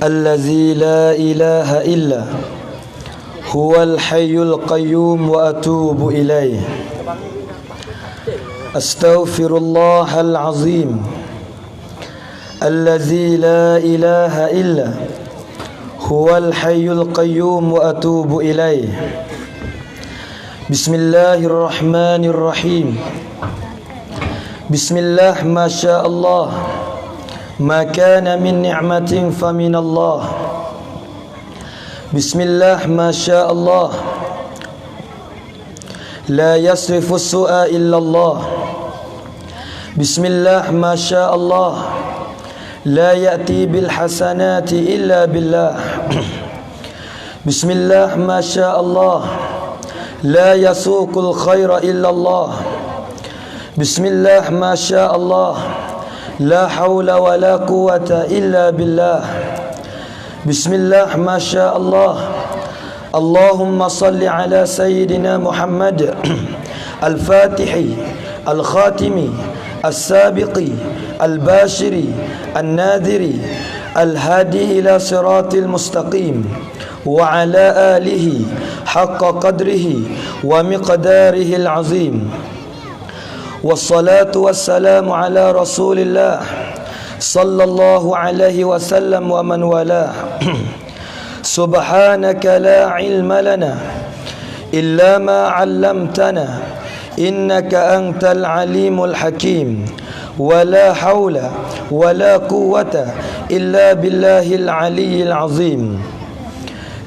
الذي لا إله إلا هو الحي القيوم وأتوب إليه أستغفر الله العظيم الذي لا إله إلا هو الحي القيوم وأتوب إليه بسم الله الرحمن الرحيم بسم الله ما شاء الله ما كان من نعمة فمن الله بسم الله ما شاء الله لا يصرف السوء إلا الله بسم الله ما شاء الله لا يأتي بالحسنات إلا بالله بسم الله ما شاء الله لا يسوق الخير إلا الله بسم الله ما شاء الله لا حول ولا قوة إلا بالله بسم الله ما شاء الله اللهم صل على سيدنا محمد الفاتح الخاتم السابق الباشر الناذر الهادي إلى صراط المستقيم وعلى آله حق قدره ومقداره العظيم والصلاة والسلام على رسول الله صلى الله عليه وسلم ومن والاه سبحانك لا علم لنا إلا ما علمتنا إنك أنت العليم الحكيم ولا حول ولا قوة إلا بالله العلي العظيم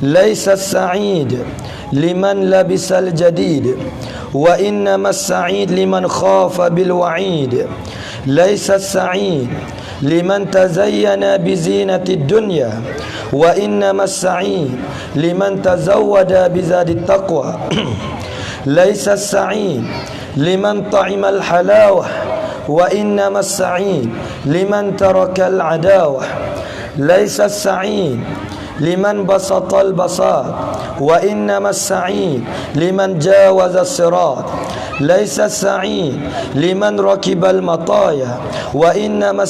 ليس السعيد لمن لبس الجديد وإنما السعيد لمن خاف بالوعيد ليس السعيد لمن تزين بزينة الدنيا وإنما السعيد لمن تزود بزاد التقوى ليس السعيد لمن طعم الحلاوة وإنما السعيد لمن ترك العداوة ليس السعيد لمن بسط البساط وإنما السعيد لمن جاوز الصراط ليس السعيد لمن ركب المطايا وإنما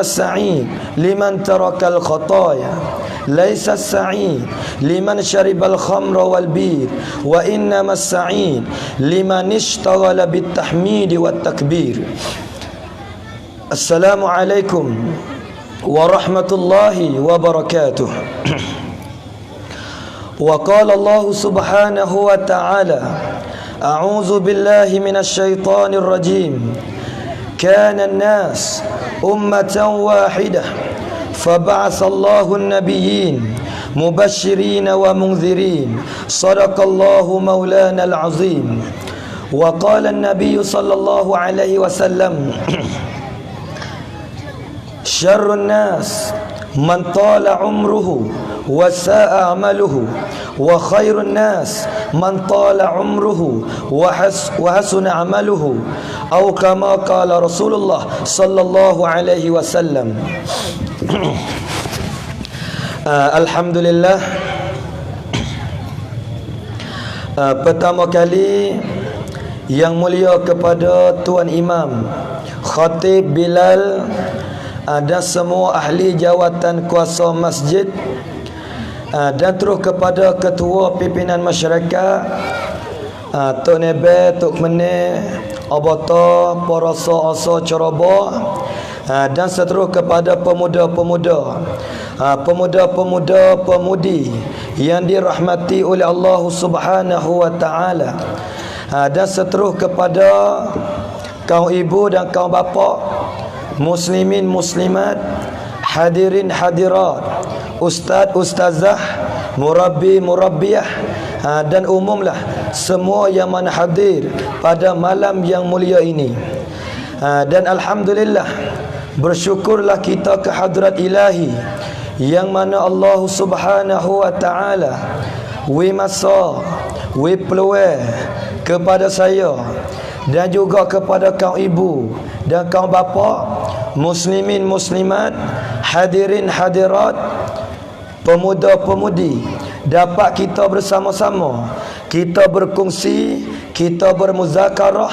السعيد لمن ترك الخطايا ليس السعيد لمن شرب الخمر والبير وإنما السعيد لمن اشتغل بالتحميد والتكبير السلام عليكم ورحمة الله وبركاته وقال الله سبحانه وتعالى أعوذ بالله من الشيطان الرجيم كان الناس أمة واحدة فبعث الله النبيين مبشرين ومنذرين صدق الله مولانا العظيم وقال النبي صلى الله عليه وسلم شر الناس من طال عمره وساء عمله وخير الناس من طال عمره وحسن عمله أو كما قال رسول الله صلى الله عليه وسلم Alhamdulillah, pertama kali yang mulia kepada Tuan Imam Khatib Bilal dan semua ahli jawatan kuasa masjid, dan terus kepada ketua pimpinan masyarakat, Tok Nebe, Tok Mene, Abata, para asa Cerobah, dan seterus kepada pemuda-pemuda, pemuda-pemudi yang dirahmati oleh Allah Subhanahu wa taala, dan seterus kepada kaum ibu dan kaum bapa, muslimin muslimat, hadirin hadirat, ustaz ustazah, murabbi murabbiyah, dan umumlah semua yang mana hadir pada malam yang mulia ini. Dan alhamdulillah, bersyukurlah kita ke hadrat ilahi yang mana Allah Subhanahu wa taala wi masa wi peluang kepada saya dan juga kepada kaum ibu dan kaum bapa, muslimin muslimat, hadirin hadirat, pemuda-pemudi, dapat kita bersama-sama, kita berkongsi, kita bermuzakarah,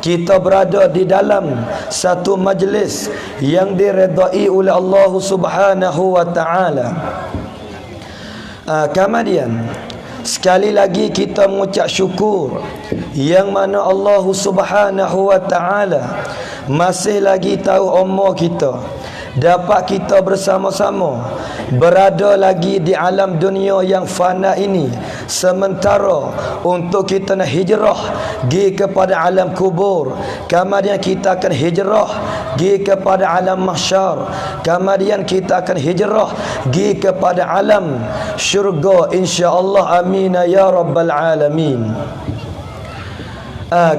kita berada di dalam satu majlis yang diredai oleh Allah Subhanahu wa taala. Kemudian sekali lagi kita mengucap syukur yang mana Allah Subhanahu wa taala masih lagi tahu umur kita, dapat kita bersama-sama berada lagi di alam dunia yang fana ini, sementara untuk kita nak hijrah pergi kepada alam kubur, kemudian kita akan hijrah pergi kepada alam mahsyar, kemudian kita akan hijrah pergi kepada alam syurga, insya-Allah. Amin ya rabbal alamin.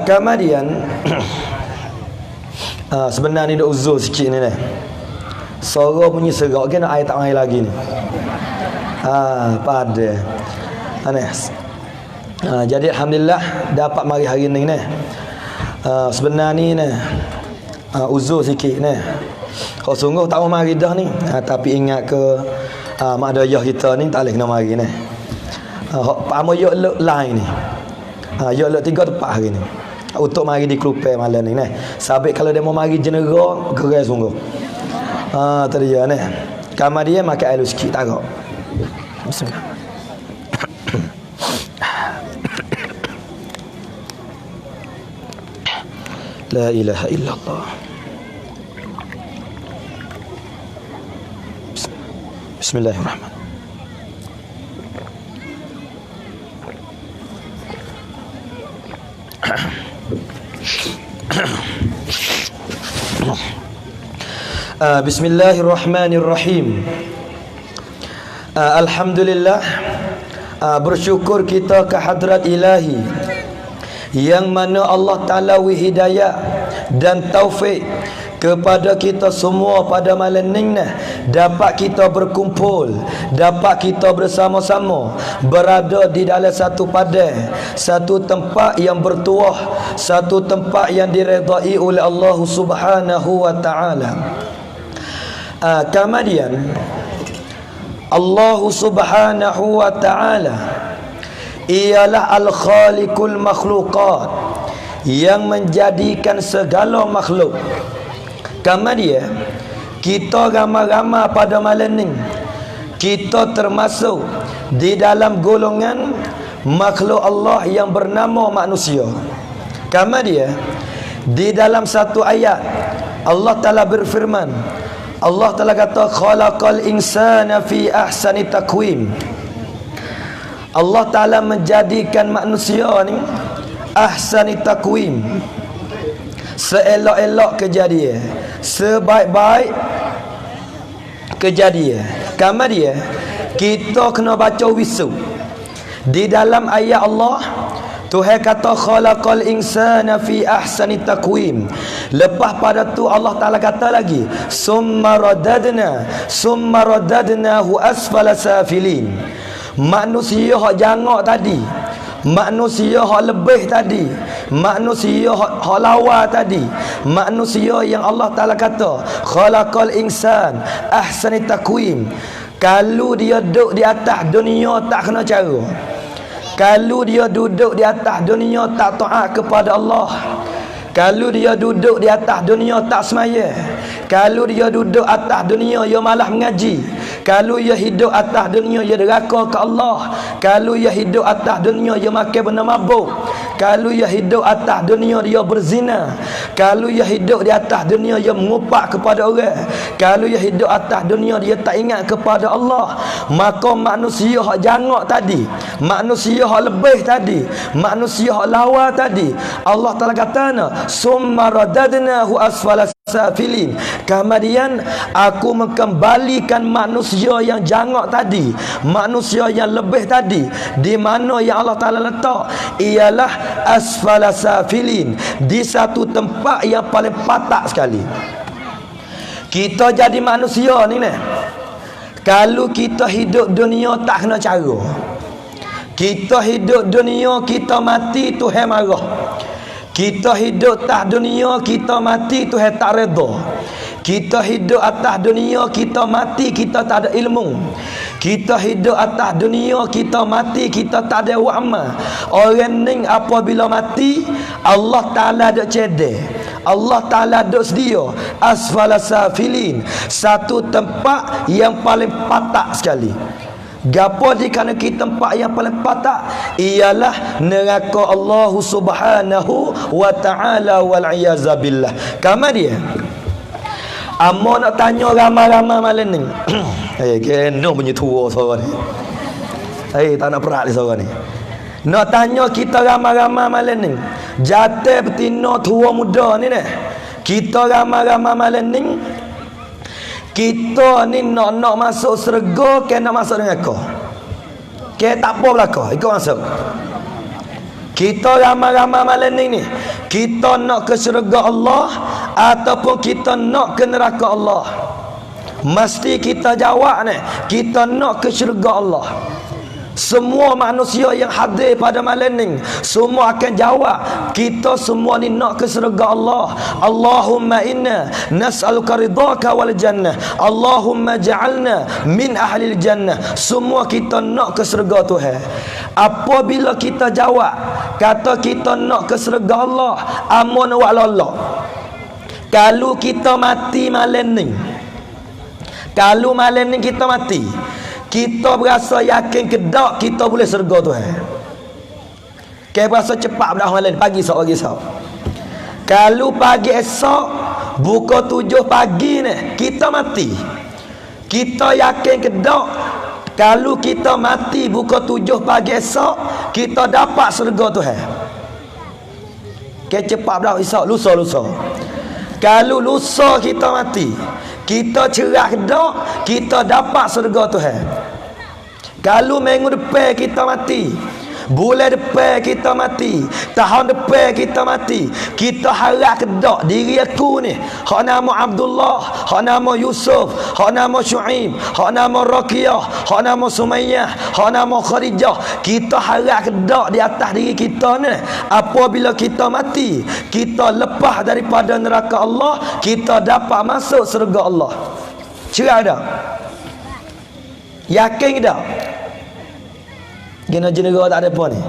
Kemudian sebenarnya ni dah uzur sikit ni. Suara bunyi serak ke nak air tak air lagi ni. Pada Anas. Jadi alhamdulillah dapat mari hari ni ni. Sebenarnya ni uzur sikit ni. Kau sungguh tak mau mari dah ni. Tapi ingat ke mak dayah kita ni tak boleh kena mari ni. Pamo yok lek lain ni. Yok lek 3 tepat hari ni. Untuk mari di Kelupai malam ni. Sabit kalau dia mau mari jenera, gerai sungguh. Tadi ya ni. Kamar dia makan air sikit tak kau. Bismillah. La ilaha illallah. Bismillahirrahmanirrahim. Bismillahirrahmanirrahim. Alhamdulillah, bersyukur kita ke hadrat ilahi yang mana Allah Ta'ala hidayah dan taufik kepada kita semua pada malam ni dapat kita berkumpul, dapat kita bersama-sama berada di dalam satu padang, satu tempat yang bertuah, satu tempat yang diredai oleh Allah Subhanahu wa taala. Kemudian Allah Subhanahu wa taala ialah al-khaliqul makhluqat, yang menjadikan segala makhluk. Kemudian kita ramai-ramai pada malam ni kita termasuk di dalam golongan makhluk Allah yang bernama manusia. Kemudian di dalam satu ayat Allah Ta'ala berfirman, Allah Ta'ala kata khalaqal insana fi ahsani taqwim. Allah Ta'ala menjadikan manusia ni ahsani taqwim, seelok-elok kejadian, sebaik-baik kejadian. Kemudian kita kena baca wisu di dalam ayat Allah. Tuhan kata khalaqal insana fi ahsani taqwim. Lepas pada tu Allah Ta'ala kata lagi summa radadnahu asfala safilin. Manusia hak jangak tadi, manusia hak lebih tadi, manusia hak lawa tadi, manusia yang Allah Ta'ala kata khalaqal insan ahsani taqwim, kalau dia duduk di atas dunia tak kena cara, kalau dia duduk di atas dunia tak taat kepada Allah, kalau dia duduk di atas dunia tak semaya, kalau dia duduk atas dunia dia malah mengaji, kalau dia hidup atas dunia dia deraka ke Allah, kalau dia hidup atas dunia dia makan benda mabuk, kalau dia hidup atas dunia dia berzina, kalau dia hidup di atas dunia dia mengupak kepada orang, kalau dia hidup atas dunia dia tak ingat kepada Allah, maka manusia hak jangak tadi, manusia hak lebih tadi, manusia hak lawa tadi, Allah Ta'ala kata summa radadnahu asfala safilin. Kemudian aku mengembalikan manusia yang jangak tadi, manusia yang lebih tadi, di mana yang Allah Ta'ala letak ialah asfala safilin, di satu tempat yang paling patak sekali. Kita jadi manusia ni kalau kita hidup dunia tak kena cara, kita hidup dunia kita mati Tuhan marah, kita hidup atas dunia kita mati Tuhan tak redha, kita hidup atas dunia kita mati kita tak ada ilmu, Kita hidup atas dunia, kita mati, kita tak ada amal. Orang ni apabila mati, Allah Ta'ala duk cedek, Allah Ta'ala duk sedia asfala safilin, satu tempat yang paling patak sekali. Gapo di kana kita tempat yang paling patak ialah neraka Allah Subhanahu wa Ta'ala wal iyaza billah. Kama dia amo nak tanya ramai-ramai malam ni. Kena punya tua seorang ni. Tak nak perak ni seorang ni. Nak tanya kita ramai-ramai malam ni. Jatuh betina tua muda ni ni. Kita ramai-ramai malam ni. Kita ni nak masuk syurga ke nak masuk dengan kau? Ke tak apa belakang, ikut masuk. Kita ramai-ramai malam ni, kita nak ke syurga Allah ataupun kita nak ke neraka Allah? Mesti kita jawab ni, kita nak ke syurga Allah. Semua manusia yang hadir pada malam ni, semua akan jawab, kita semua ni nak ke syurga Allah. Allahumma inna nas'aluka ridhaka wal jannah, Allahumma ja'alna min ahlil jannah. Semua kita nak ke syurga Tuhan. Apabila kita jawab kata kita nak ke syurga Allah, amun wa lolok. Kalau kita mati malam ni, kalau malam ni kita mati, kita berasa yakin ke tak kita boleh syurga Tuhan. Kita berasa cepat dah malam pagi esok, pagi esok. Kalau pagi esok buka 7 pagi ni kita mati, kita yakin ke tak kalau kita mati buka 7 pagi esok kita dapat syurga Tuhan? Kita cepat dah esok, lusa. Kalau lusa kita mati, kita cerah ke tak kita dapat syurga Tuhan? Kalau minggu depan kita mati, bulan depan kita mati, tahun depan kita mati, kita harap ke tak diri aku ni, hak nama Abdullah, hak nama Yusuf, hak nama Syuaib, hak nama Raqiyah, hak nama Sumayyah, hak nama Khadijah, kita harap ke tak di atas diri kita ni apabila kita mati, kita lepas daripada neraka Allah, kita dapat masuk syurga Allah? Cerah tak? Yakin ke tak? Kena jenera tak ada apa ni.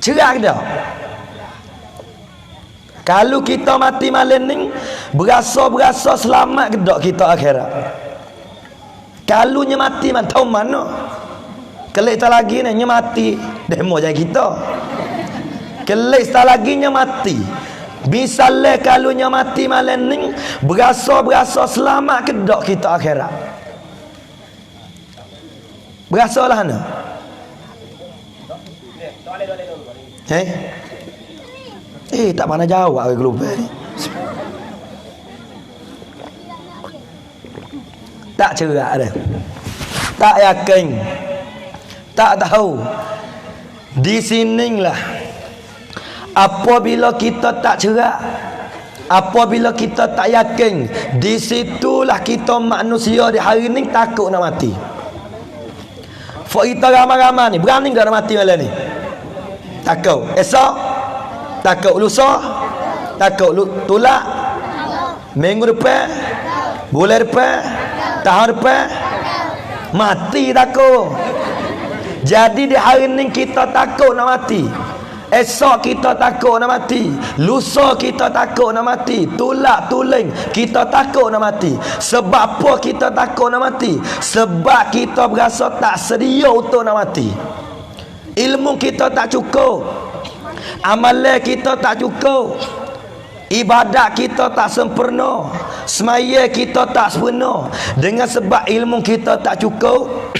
Cerah ke tak? Kalau kita mati malam ni, berasa selamat ke tak kita akhirat? Kalau nya mati man tahu mana? Kelak tak lagi ni nya mati, demo jangan kita. Kelak tak lagi nya mati. Misalnya kalau nya mati malam ni, berasa selamat ke tak kita akhirat? Berasalah mana? Tak mana jawab ke global ni. Tak cerak dah. Tak yakin. Tak tahu. Di sinilah apabila kita tak cerak, apabila kita tak yakin, di situlah kita manusia di hari ni takut nak mati. Fak kita ramai-ramai ni berani tak nak mati malam ni? Takut. Esok takut, lusa takut, tulak minggu depan, bulan depan, tahun depan, mati takut. Jadi di hari ni kita takut nak mati, esok kita takut nak mati, lusa kita takut nak mati, tulak tuling kita takut nak mati. Sebab apa kita takut nak mati? Sebab kita berasa tak sedia untuk nak mati. Ilmu kita tak cukup, amalan kita tak cukup, ibadat kita tak sempurna, semaya kita tak sempurna. Dengan sebab ilmu kita tak cukup,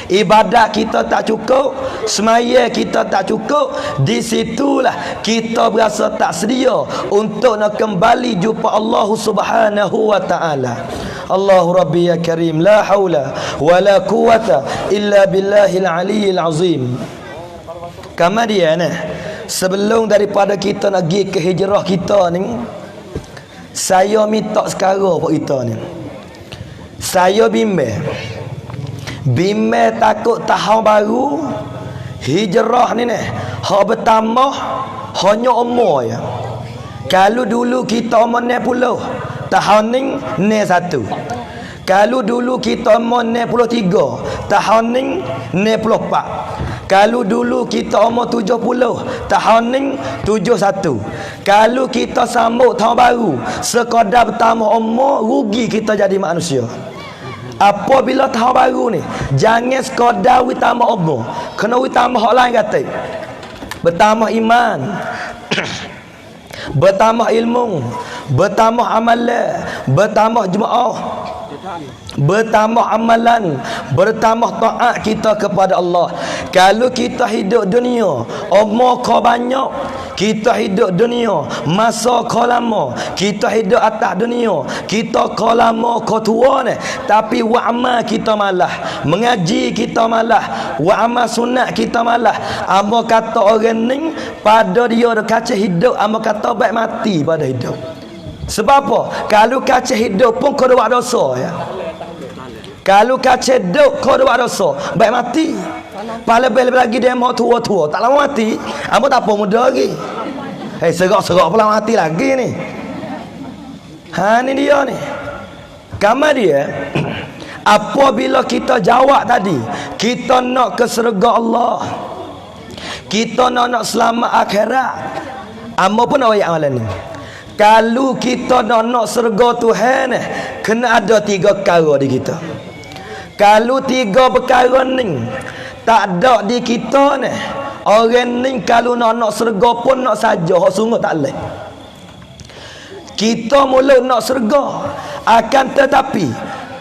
ibadat kita tak cukup, semaya kita tak cukup, di situlah kita berasa tak sedia untuk nak kembali jumpa Allah Subhanahu wa Ta'ala. Allahu Rabbi ya Karim, la haula wa la quwata illa billahil aliyyil azim. Kemudian sebelum daripada kita nak pergi ke hijrah kita ni, saya minta sekarang pak kita ni, saya bimbang takut tahun baru hijrah ni hak bertambah hanya umur ya. Kalau dulu kita umur 60, tahun ni 1. Kalau dulu kita umur 63, tahun ni 64. Kalau dulu kita umur 70, tahun ni 71. Kalau kita sambut tahun baru, sekadar bertambah umur, rugi kita jadi manusia. Apabila tahun baru ni, jangan sekadar we tambah umur, kena we tambah hak lain kata. Bertambah iman, bertambah ilmu, bertambah amalan, bertambah jemaah, bertambah amalan, bertambah taat kita kepada Allah. Kalau kita hidup dunia, umur kau banyak, kita hidup dunia, masa kau lama, kita hidup atas dunia, kita kau lama, kau tua ni, tapi wa'amal kita malah, mengaji kita malah, wa'amal sunat kita malah. Amba kata orang ni pada dia kaca hidup, amba kata baik mati pada hidup. Sebab apa? Kalau kaca hidup pun kau ada buat dosa ya. Kalau kaca hidup kau ada buat dosa, baik mati. Lebih lagi dia mau tua-tua, tak lama mati. Amba tak apa muda lagi. Serak-serak pula mati lagi ni. Ni dia ni. Kamar dia. Apabila kita jawab tadi, kita nak ke syurga Allah, kita nak selamat akhirat, amba pun nak ayat amalan ni. Kalau kita nak syurga Tuhan, kena ada 3 perkara di kita. Kalau 3 perkara ni tak ada di kita ni, orang ni kalau nak syurga pun nak saja, hak sungguh tak leh. Kita mula nak syurga, akan tetapi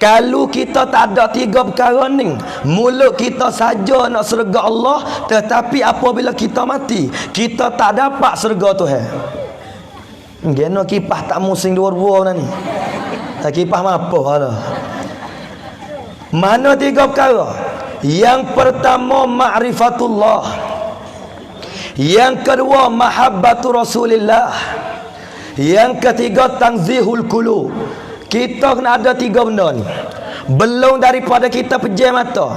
kalau kita tak ada 3 perkara ni, mulut kita saja nak syurga Allah, tetapi apabila kita mati, kita tak dapat syurga Tuhan. Geno kipas tak musing dua-dua ni. Tak kipas apa hala. Mana 3 perkara? Yang pertama ma'rifatullah. Yang kedua mahabbatu Rasulillah. Yang ketiga tanzihul qulub. Kita kena ada 3 benda ni. Belum daripada kita pejam mata,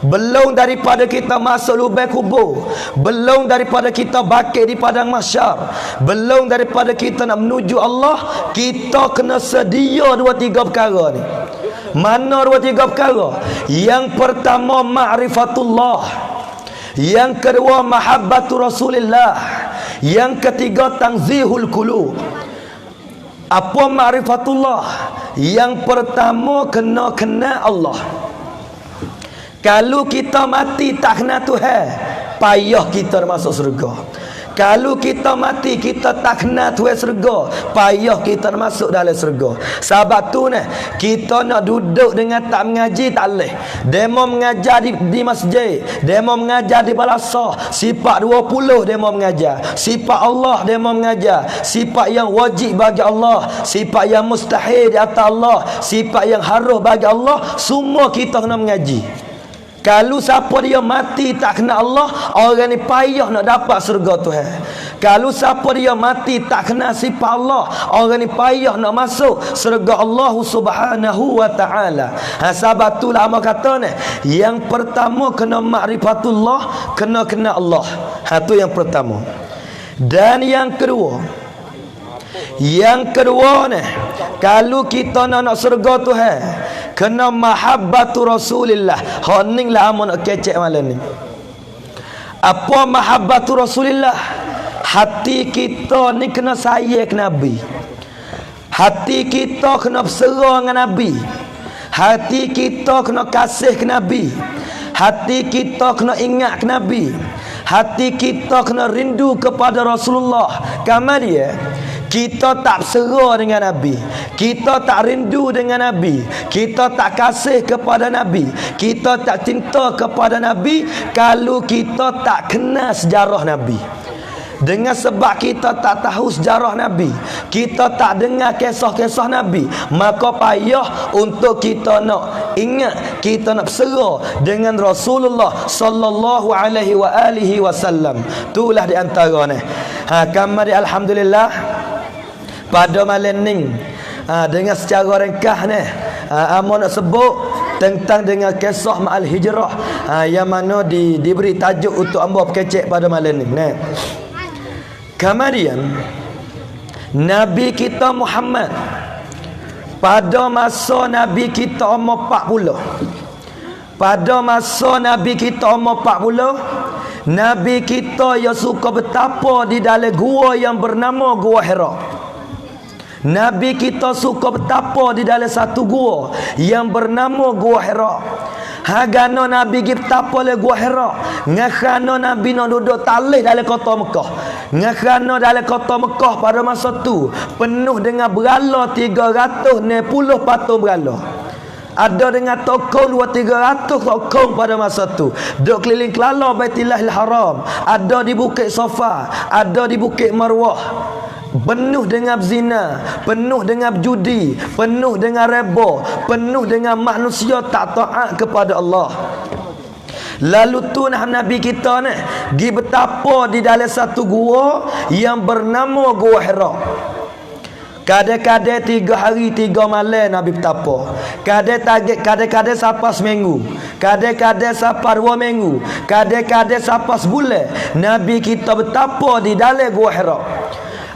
belum daripada kita masuk lubang kubur, belum daripada kita bakit di padang mahsyar, belum daripada kita nak menuju Allah, kita kena sedia 2-3 perkara ni. Mana 2-3 perkara? Yang pertama ma'rifatullah, yang kedua mahabbatu Rasulillah, yang ketiga tanzihul qulub. Apa ma'rifatullah? Yang pertama kena kenal Allah. Kalau kita mati tak kenal Tuhan, payah kita masuk surga. Kalau kita mati kita tak kenal Tuhan surga, payah kita masuk dalam surga. Sebab tu ni kita nak duduk dengan tak mengaji tak boleh. Demo mengajar di masjid, demo mengajar di balasah, sifat 20 demo mengajar, sifat Allah demo mengajar, sifat yang wajib bagi Allah, sifat yang mustahil di atas Allah, sifat yang harus bagi Allah, semua kita kena mengaji. Kalau siapa dia mati tak kenal Allah, orang ni payah nak dapat surga Tuhan. Kalau siapa dia mati tak kenal sifat Allah, orang ni payah nak masuk surga Allah Subhanahu wa taala. Sebab itulah amal kata ni, yang pertama kena ma'rifatullah, kena kenal Allah. Tu yang pertama. Dan yang kedua ni, kalau kita nak surga Tuhan, kena mahabbatu Rasulillah. Honing lah amun nak kecek malam ni. Apa mahabbatu Rasulillah? Hati kita ni kena sayang Nabi. Hati kita kena berserah dengan Nabi. Hati kita kena kasih ke Nabi. Hati kita kena ingat ke Nabi. Hati kita kena rindu kepada Rasulullah. Kamar dia, kita tak berserah dengan Nabi, kita tak rindu dengan Nabi, kita tak kasih kepada Nabi, kita tak cinta kepada Nabi kalau kita tak kenal sejarah Nabi. Dengan sebab kita tak tahu sejarah Nabi, kita tak dengar kisah-kisah Nabi, maka payah untuk kita nak ingat, kita nak berserah dengan Rasulullah sallallahu alaihi wa alihi wasallam. Itulah di antara ni. Kamari alhamdulillah pada malam ni, dengan secara ringkas ni, amo nak sebut tentang dengan kisah ma'al hijrah, yang mana diberi tajuk untuk amba berkecek pada malam ni. Kemudian Nabi kita Muhammad pada masa Nabi kita umur 40. Pada masa Nabi kita umur 40, Nabi kita yang suka bertapa di dalam gua yang bernama Gua Hira. Nabi kita suka bertapa di dalam satu gua yang bernama Gua Hira. Hagano Nabi pergi bertapa le Gua Hira. Ngakhana Nabi nak duduk talih dalam kota Mekah. Ngakhana dalam kota Mekah pada masa tu penuh dengan berhala 360 patung berhala. Ada dengan tokong 200-300 tokong pada masa tu. Duk keliling kelala Baitillahil Haram. Ada di Bukit Safa, ada di Bukit Marwah. Penuh dengan zina, penuh dengan judi, penuh dengan reba, penuh dengan manusia tak taat kepada Allah. Lalu tu Nabi kita ni pergi bertapa di dalam satu gua yang bernama Gua Hira. Kadang-kadang 3 hari 3 malam Nabi bertapa. Kadang-kadang sampai seminggu. Kadang-kadang sampai 2 minggu. Kadang-kadang sampai sebulan. Nabi kita bertapa di dalam Gua Hira.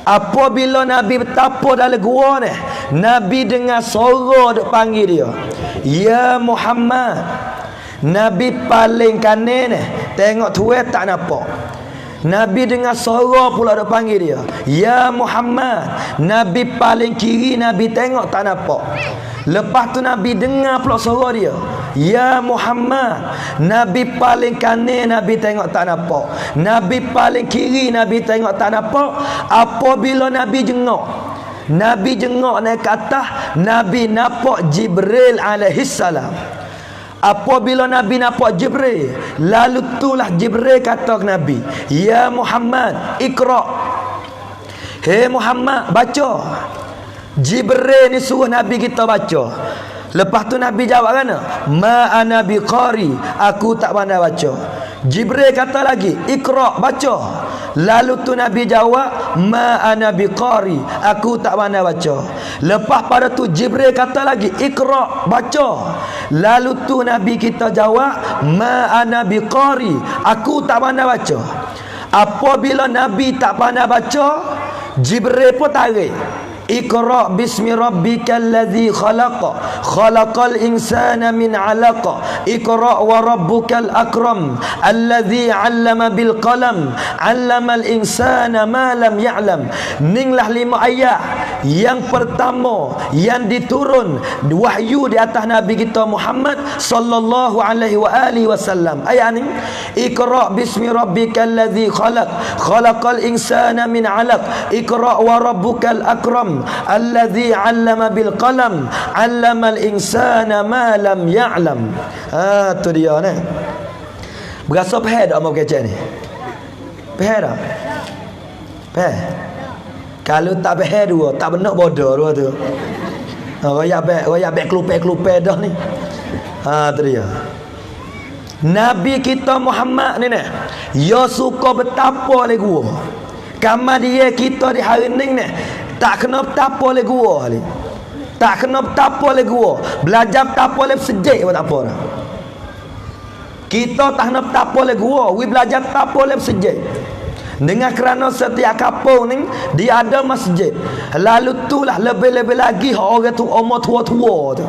Apabila Nabi bertapa dalam gua ni, Nabi dengar suara duk panggil dia. Ya Muhammad. Nabi paling kanan ni, tengok tuan tak nampak. Nabi dengar suara pula duk panggil dia. Ya Muhammad. Nabi paling kiri, Nabi tengok tak nampak. Lepas tu Nabi dengar pula suara dia. Ya Muhammad. Nabi paling kanan, Nabi tengok tak nampak. Nabi paling kiri, Nabi tengok tak nampak. Apabila Nabi jengok naik ke atas, Nabi nampak Jibril alaihissalam. Apabila Nabi nampak Jibril, lalu itulah Jibril kata ke Nabi, Ya Muhammad, Iqra. Hei Muhammad, baca. Jibril ni suruh Nabi kita baca. Lepas tu Nabi jawab kan, Ma ana biqari, aku tak pandai baca. Jibril kata lagi, Iqra, baca. Lalu tu Nabi jawab, Ma ana biqari, aku tak pandai baca. Lepas pada tu Jibril kata lagi, Iqra, baca. Lalu tu Nabi kita jawab, Ma ana biqari, aku tak pandai baca. Apabila Nabi tak pandai baca, Jibril pun tarik. Iqra bismi rabbikal ladzi khalaqa khalaqal insana min 'alaqa Iqra wa rabbukal akram alladzi 'allama bil qalam 'allamal insana ma lam ya'lam. Ninglah 5 ayat yang pertama yang diturun wahyu di atas Nabi kita Muhammad sallallahu alaihi wasallam. Ayat ni, Iqra bismi rabbikal ladzi khalaqal insana min 'alaq Iqra wa rabbukal akram alladzi 'allama bil qalam 'allamal insana ma lam ya'lam. Tu dia ni. Berasa faham tak apa kecek ni? Faham tak? Faham? Kalau tak faham dua, tak benar bodoh dua tu. Royak bek kelupe dah ni. Tu dia. Nabi kita Muhammad ni ya suka betapa oleh gua. Kamar dia kita di hari ni tak kena betapa oleh gua ni. Tak kena betapa oleh gua. Belajar betapa oleh sejik pun tak apa dah. Kita tak kena betapa oleh gua, we belajar betapa oleh sejik. Dengan kerana setiap kampung ni dia ada masjid. Lalu itulah lebih-lebih lagi orang tu umur tua-tua tu.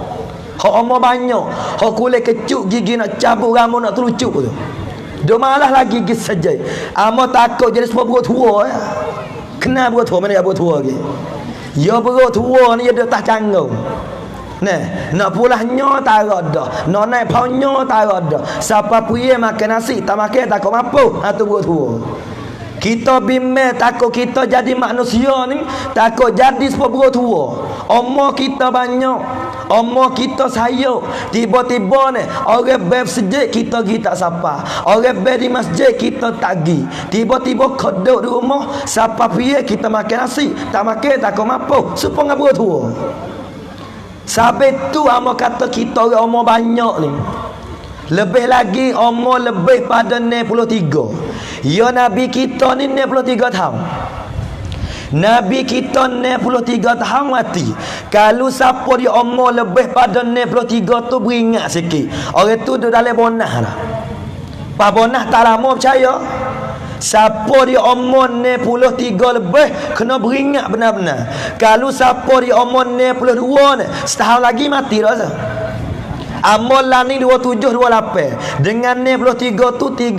Hak umur banyak, hak kulit kecuk gigi nak cabut rambut nak terucuk tu. Dia malah lagi gigi saja. Amo takut jadi sebab perut tua ya. Kenal perut tua, mana ya perut tua lagi. Ya perut tua ni dia tak canggung. Nah, nak pulah nyo tak ada. Nak naik pau nyo tak ada. Siapa puye makan nasi tak makan tak kau mampu. Tu perut tua. Kita bimbang takut kita jadi manusia ni, takut jadi sebab perut tua. Umur kita banyak, umur kita sayuk. Tiba-tiba ni orang beb masjid kita pergi tak sapa. Orang beb di masjid kita tak pergi. Tiba-tiba keduk di rumah, siapa pergi kita makan nasi, tak makan tak kau mampu. Supaya perut tua. Sampai tu amo kata kita orang umur banyak ni. Lebih lagi umur lebih pada 63. Ya Nabi kita ni 63 tahun. Nabi kita 63 tahun mati. Kalau siapa dia umur lebih pada 63 tu beringat sikit. Orang tu duduk dalam bonah lah. Pas bonah tak lama percaya. Siapa dia umur 63 lebih kena beringat benar-benar. Kalau siapa dia umur 62 ni, setahun lagi mati dah rasa. Amalan ni 27 28. Dengan 63 tu 30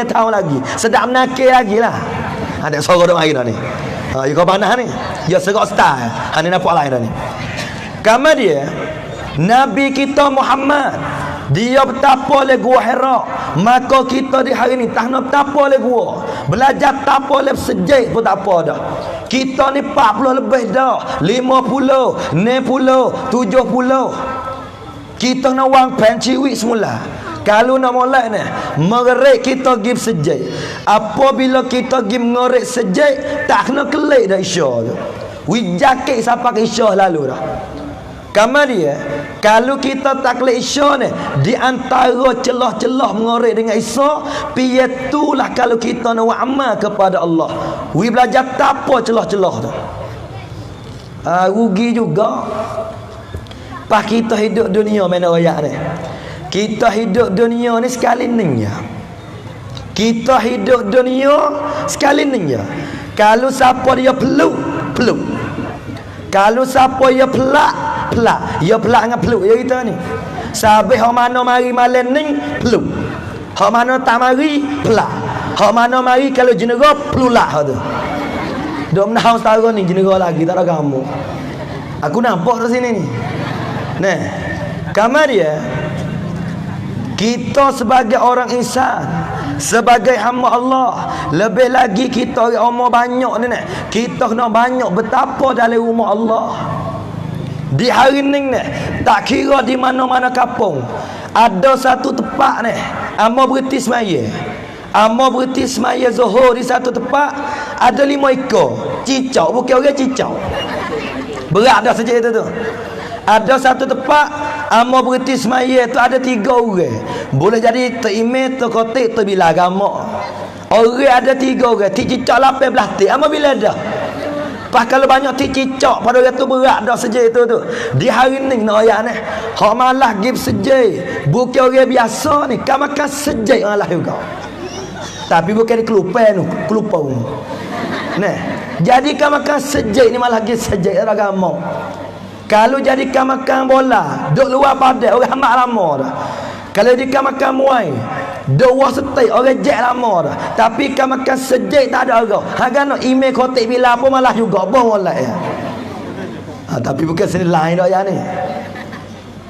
tahun lagi. Sedap nakil lagi lah. Ada suara dok hari dah ni. Ha, you kau panas ni. Ya serak style. Ha ni nampak lain dah ni. Kamar dia Nabi kita Muhammad, dia bertapa le gua Hira. Maka kita di hari ni tak nak bertapa le gua. Belajar tapa le sejak pun tak apa dah. Kita ni 40 lebih dah. 50, 60, 70. Kita nak wang pen ciwik semula. Kalau nak mulai ni, mengerik kita give sejak. Apabila kita give mengerik sejak, tak kena kelik dah isya tu. Wijakik sampai ke isya lalu dah. Kamar dia, kalau kita tak kelik isya ni, di antara celah-celah mengerik dengan isya, piyetulah kalau kita nak amal kepada Allah. We belajar apa celah-celah tu. Rugi juga. Pas kita hidup dunia mana royak ni. Kita hidup dunia ni sekali ni ya. Kita hidup dunia sekali ni ya. Kalau siapa dia peluk, peluk. Kalau siapa dia pelak, pelak. Dia pelak dengan peluk ya kita ni. Sabih hak mana mari malam ni peluk. Hak mana tak mari pelak. Hak mana mari kalau jenera pelulak hak tu. Dok menahun setara ni jenera lagi tak ada kamu. Aku nampak kat sini ni. Nah, kamar dia kita sebagai orang insan, sebagai hamba Allah, lebih lagi kita orang umur banyak ni nak. Kita kena banyak betapa dalam rumah Allah. Di hari ni tak kira di mana-mana kampung, ada satu tempat ni amo berhenti semaya. Amo berhenti semaya Zuhur di satu tempat ada 5 ekor cicak, bukan orang cicak. Berat dah saja itu tu. Ada satu tempat amo berhenti semaya tu ada 3 orang. Boleh jadi terimeh, terkotik, terbila agama. Orang ada 3 orang, ti cicak 18 tik. Amo bila dah? Pas kalau banyak ti cicak pada orang tu berat dah saja itu tu. Di hari ni nak ayat ni, hak malah give sejai. Bukan orang biasa ni, kan makan sejai malah juga. Tapi bukan kelupan tu, kelupau. Nah, jadi kan makan sejai ni malah give sejai agama. Kalau jadikan makan bola, duk luar padat orang hamak lama dah. Kalau jadikan makan muai, duk wah setai orang jek lama dah. Tapi kan makan sejak tak ada orang. Harga nak email kotak bila apa malah juga boh molek ya. Tapi bukan sini lain dah ya ni.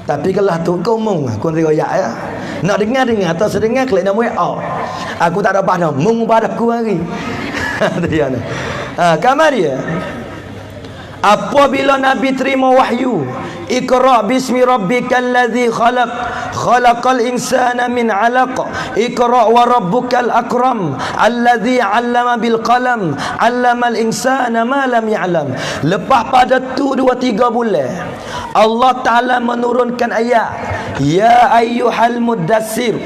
Tapi kalau tu kau mung aku nak royak ya. Nak dengar atau sedengar klik nama out. Aku tak ada pada mung pada aku hari. Dia ni. Kamar dia. Apabila Nabi terima wahyu, Iqra bismi rabbikal ladzi khalaq, khalaqal insana min 'alaq, Iqra wa rabbukal akram, alladzi 'allama bil qalam, 'allamal insana ma lam ya'lam. Lepas pada tu 2-3 bulan, Allah Taala menurunkan ayat, ya ayyuhal muddassir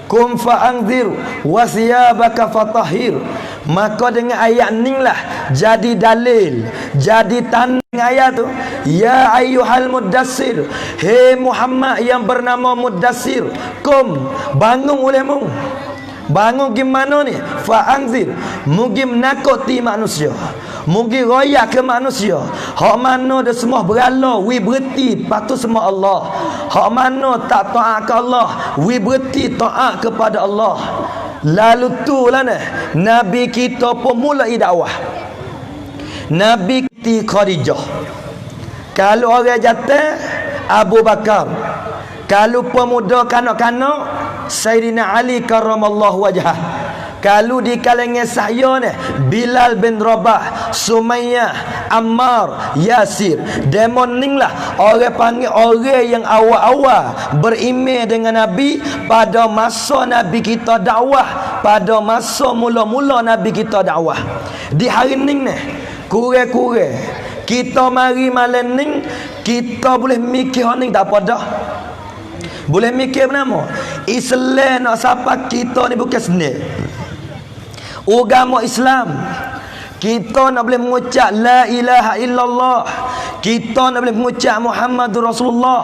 kum fa'anzir wa thiyabaka fatahhir. Maka dengan ayat ni lah jadi dalil, jadi tanda ayat tu, ya ayyuhal muddassir, hei Muhammad yang bernama Muddassir, kum bangun olehmu. Bangun gimana ni? Fa'anzir, mugi menakuti manusia, mugi royak ke manusia. Hak mana dah semua berala, we berhenti patuh semua Allah. Hak mana tak taat ke Allah, we berhenti taat kepada Allah. Lalu tu lah Nabi kita pun mulai dakwah. Nabi kita Khadijah. Kalau orang jatuh Abu Bakar. Kalau pemuda kanak-kanak Sayyidina Ali karramallahu wajhah. Kalau di kalangan saya ni Bilal bin Rabah, Sumayyah, Ammar, Yasir. Demon ni lah orang panggil orang yang awal-awal beriman dengan Nabi pada masa Nabi kita dakwah, pada masa mula-mula Nabi kita dakwah. Di hari ni kurang-kurang kita mari malam ni kita boleh mikir ni tak apa dah. Boleh mikir nama Islam nak sapa kita ni bukan senang. Agama Islam kita nak boleh mengucap la ilaha illallah, kita nak boleh mengucap Muhammadur Rasulullah.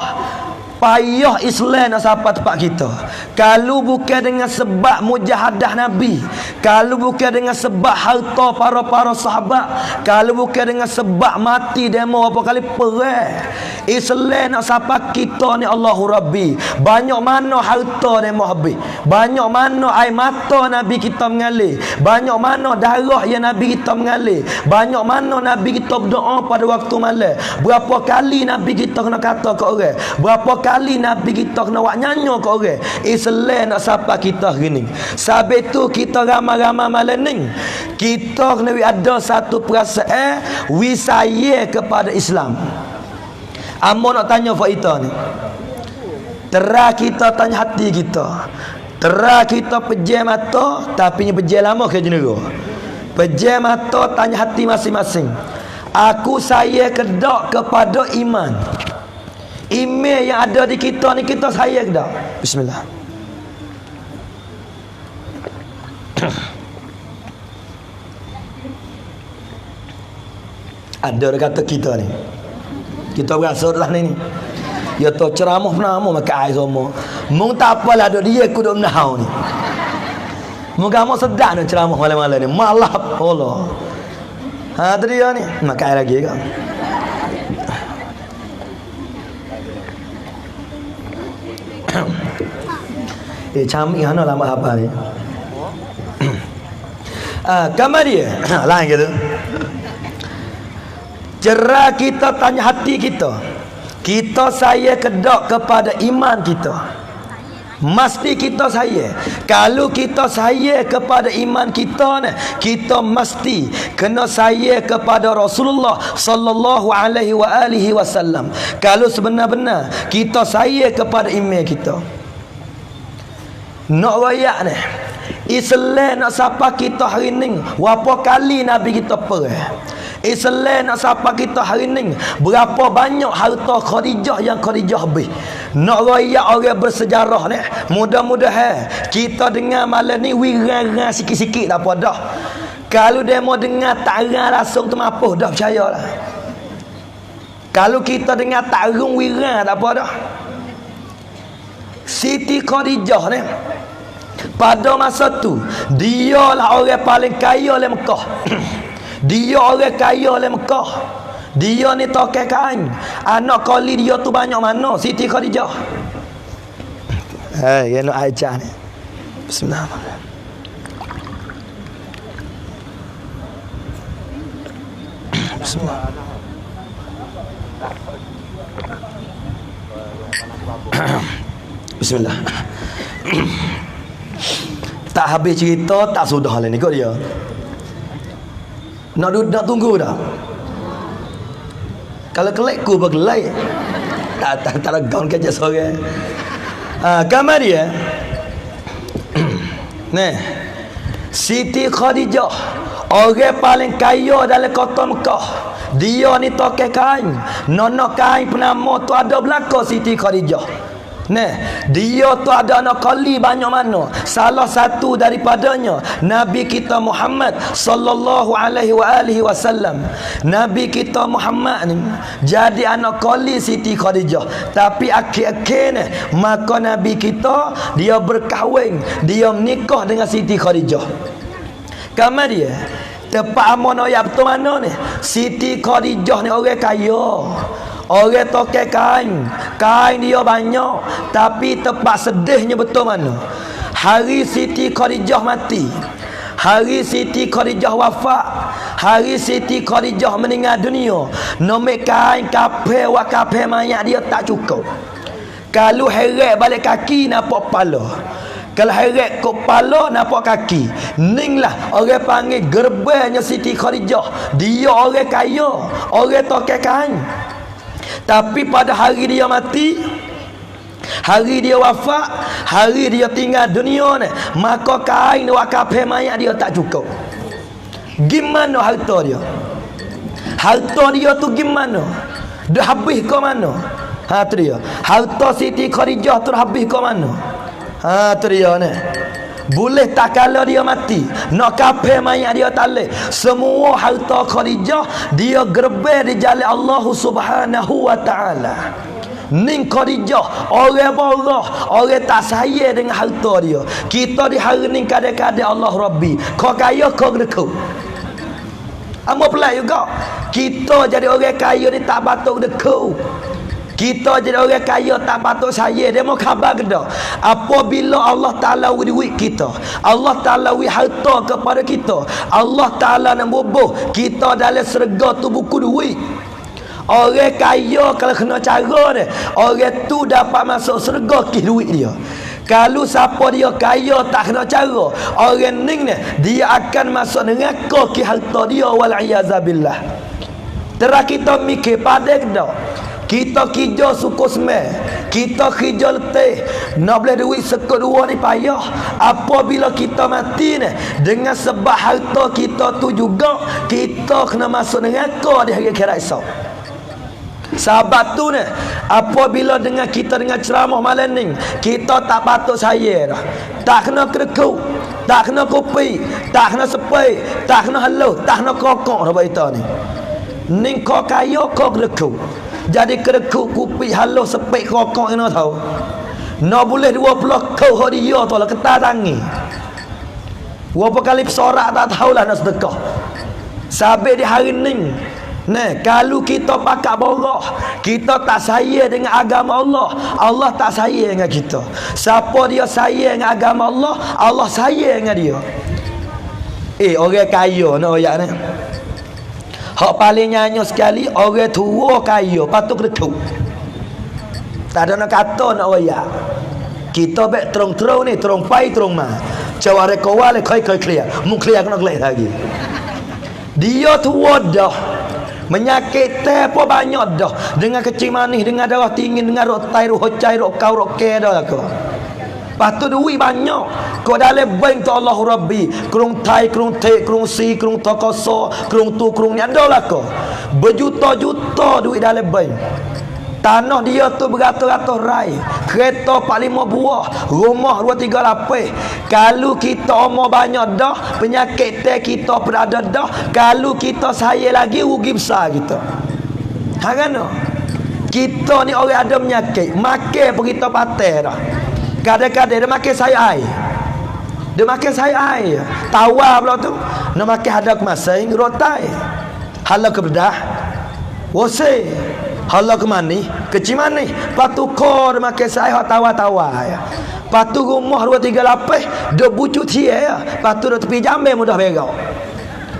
payah Islam nak sampai tempat kita. Kalau bukan dengan sebab mujahadah Nabi, kalau bukan dengan sebab harta para sahabat, kalau bukan dengan sebab mati demo apa kali perang, Islam nak sampai kita ni Allahu Rabbi. Banyak mana harta demo habis, banyak mana air mata Nabi kita mengalir, banyak mana darah yang Nabi kita mengalir, banyak mana Nabi kita berdoa pada waktu malam. Berapa kali Nabi kita kena kata ke orang, berapa kali Nabi kita kena buat nyanyi ke orang. Islam nak sapa kita gini. Sebab tu kita ramai-ramai malam ni kita kena ada satu perasaan wisaya kepada Islam. Amo nak tanya kita ni, terah kita tanya hati kita, terah kita pejam mata tapi ni pejam lama ke jenera. Pejam mata tanya hati masing-masing. Aku saya kedak kepada iman. Email yang ada di kita ni kita saya ke tak? Bismillah. Ada orang kata kita ni, kita berasa lah ni. Ya tu ceramah nama maka air semua. Mung tak apalah ada dia aku duk menahau ni. Moga mau sedap nak ceramah malam-malam ni. Malah Allah. Ha tu dia ni. Maka air lagi kan. Camik hana lama apa ni. Kamar dia lain gitu. Cerah kita tanya hati kita. Kita saya kedak kepada iman kita. Mesti kita saya. Kalau kita saya kepada iman kita ni, kita mesti kena saya kepada Rasulullah sallallahu alaihi wasallam. Kalau sebenar-benar kita saya kepada iman kita. Nak royak ni Islam nak sapa kita hari ni berapa kali Nabi kita perang. Islam nak sapa kita hari ni berapa banyak harta Khadijah yang Khadijah habis. Nak royak orang bersejarah ni, mudah-mudahan kita dengar malam ni wirang-wirang sikit-sikit dah apa dah. Kalau dia mau dengar tak arang langsung tu mapuh dah, percayalah. Kalau kita dengar tak arung wirang tak apa dah. Siti Khadijah ni pada masa tu dialah orang paling kaya di Mekah. Dia orang kaya di Mekah. Dia ni tokai kain. Anak kali dia tu banyak mana? Siti Khadijah. Ya nak Aisyah ni. Bismillahirrahmanirrahim. Bismillah. Bismillah. Tak habis cerita tak sudah lah ni kau dia. Nak tunggu dah. Kalau kelek ku berkelek. Tak ada gaun kerja sore. Kamar dia. Nah. Siti Khadijah, orang paling kaya dalam kota Mekah. Dia ni tokai kain. Nono kain penama tu ada belaka Siti Khadijah. Nah, dia tu ada anak kali banyak mana. Salah satu daripadanya Nabi kita Muhammad sallallahu alaihi wasallam. Nabi kita Muhammad ni jadi anak kali Siti Khadijah. Tapi akhir-akhir ni maka Nabi kita dia berkahwin, dia menikah dengan Siti Khadijah. Kamar dia tepat amono ya betul mana ni? Siti Khadijah ni orang kaya. Orang tokai kain. Kain dia banyak. Tapi tempat sedihnya betul mana? Hari Siti Khadijah mati, hari Siti Khadijah wafat, hari Siti Khadijah meninggal dunia, nombek kain kafe wa kafe mayat dia tak cukup. Kalau heret balik kaki nampak kepala. Kalau heret kepala nampak kaki. Ninglah orang panggil gerbangnya Siti Khadijah. Dia orang kaya, orang tokai kain. Tapi pada hari dia mati, hari dia wafat, hari dia tinggal dunia ni, maka kain wakaf mayat dia tak cukup. Gimana harta dia? Harta dia tu gimana? Dah habis ke mana? Ha tu dia. Harta Siti Khadijah tu habis ke mana? Ha tu dia ni. Boleh tak kala dia mati nak kafir mayat dia tak boleh. Semua harta Khadijah dia gerbe di jalan Allah Subhanahu wa taala. Ning Khadijah, orang marah, orang tak sayang dengan harta dia. Kita di hari ni kadang-kadang Allah Rabbi, kau kaya kau gedekau. Amo pelak juga. Kita jadi orang kaya ni tak patut gedekau. Kita jadi orang kaya tak patut sayang. Dia mau khabar ke dak? Apabila Allah Taala beri duit kita, Allah Taala beri harta kepada kita, Allah Taala nak bubuh kita dalam syurga tu buku duit. Orang kaya kalau kena cara dia, orang tu dapat masuk syurga ke duit dia. Kalau siapa dia kaya tak kena cara, orang ni dia akan masuk neraka ke harta dia, wal iazabillah. Terus kita mikir pada ke dak? Kita kerja suku semai, kita kerja letih, nak boleh duit sekut dua ni payah. Apabila kita mati ni, dengan sebab harta kita tu juga, kita kena masuk neraka di hari akhirat esok. Sahabat tu ni, apabila dengan kita dengan ceramah malam ni, kita tak patut sayang dah. Tak kena kedekut, tak kena kopi, tak kena sepai, tak kena halau, tak kena kokok dah kita ni. Ni kau kaya kau kedekut. Jadi kedekut kopi halau sepai kokok kena tahu. Nak boleh 20 kau hadiah tu lah ketar tangi. Berapa kali bersorak tak tahulah nak sedekah. Sampai di hari ni, nah, kalau kita pakat borah, kita tak sayang dengan agama Allah, Allah tak sayang dengan kita. Siapa dia sayang dengan agama Allah, Allah sayang dengan dia. Orang kaya nak ayat ni. Hak paling nyanyi sekali, orang tua kaya patut kedekut. Tak ada nak kata nak ayat. Kita baik terung-terung ni, terung pai terung mah. Caware kawal kai clear. Mu clear kena clear lagi. Dia tua dah. Menyakit apa banyak dah. Dengan kecil manis, dengan darah tinggi, dengan rotai, rohocai, rokau, roke dah aku. Lepas tu duit banyak. Kau dalam bank tu Allah Rabbi. Kerung tai, kerung tek, kerung si, kerung tokoso, kerung tu, kerung ni ada lah kau. Berjuta-juta duit dalam bank. Tanah dia tu beratus-ratus rai. Kereta 4-5 buah. Rumah 2-3 lapis. Kalau kita umur banyak dah, penyakit teh kita berada dah. Kalau kita sayang lagi, rugi besar kita. Kan? Kita ni orang ada penyakit. Makan pun kita patah dah. Kadang-kadang dia makan sayur air. Dia makan sayur air. Tawar pula tu. Nak makan hadap kemasing, rotai. Halau ke bedah. Wose. Halau ke mani, kecil mani. Patu kor makan sayur tawar-tawar ya. Patu rumah 2-3 lapis, dia bujuk tia ya. Patu dah tepi jambe mudah berau.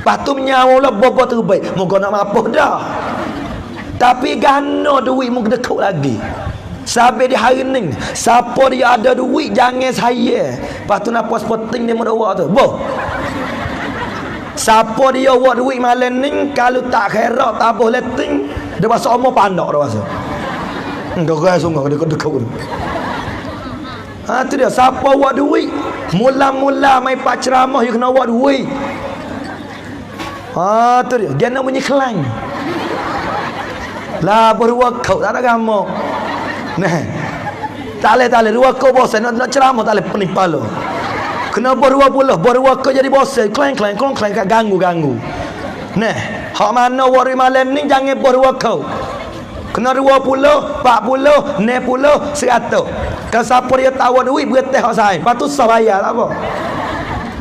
Patu menyawa lah bobo terbaik. Moga nak mapuh dah. Tapi gano duit mu dekuk lagi. Sampai di hari ni, siapa dia ada duit jangan saya. Patu nak pos penting dia mudah buat tu. Boh. Siapa dia buat duit malam ni, kalau tak khairat tak boleh ting. Dia pasal omong pandak dah pasal. Kau kaya sungguh dekat-dekat. Tu dia. Siapa buat duit, mula-mula main pak ceramah, you kena buat duit. Tu dia. Dia nak bunyi kelang. Lah berua kau tak ada gamuk. Nah. Tak boleh. Dua kau bosan nak ceramah tak boleh pening pala. Kena berua kau jadi bosan. Klang kat ganggu. Nah, hak mana wari malam ni jangan berua kau. Kena 20, 40, 60, 100. Kalau siapa dia tahu duit berteh hak saya. Lepas tu sah bayar tak apa.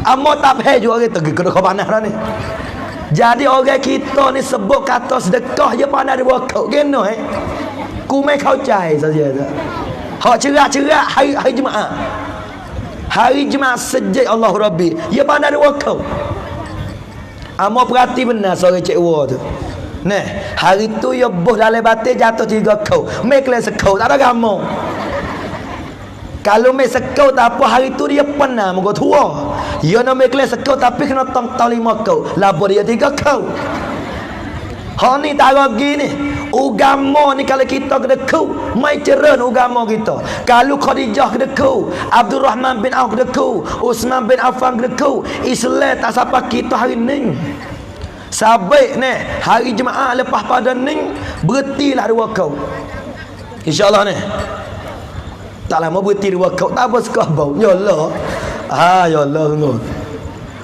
Amo tak payah juga kita kena kau panas dah ni. Jadi orang kita ni sebut kata sedekah je panas dia buat kau. Geno ku mai kau cai saja tu. Hak cerak-cerak hari Jumaat. Hari Jumaat sejak Allah Rabbi. Ya panas dia buat kau. Amo perhati benar seorang cikgu tu. Nah, hari tu ya boh dalam batin jatuh 3 kau. Mai kelas sekau tak ada gamu. Kalau mai sekau tak apa hari tu dia pernah muka tua. Ya nak mai kelas sekau tapi kena tong 5 kau. Labo dia 3 kau. Ha ni tak lagi ni. Agama ni kalau kita kedekut, mai ceran agama kita. Kalau Khadijah kedekut, Abdul Rahman bin Auf kedekut, Utsman bin Affan kedekut, Islam tak sampai kita hari ni. Sabik ni hari Jumaat lepas pada ni berhentilah 2 kau. Insya-Allah ni. Tak lama berhenti 2 kau, tak apa sekah bau. Ya Allah. Ya Allah sungguh.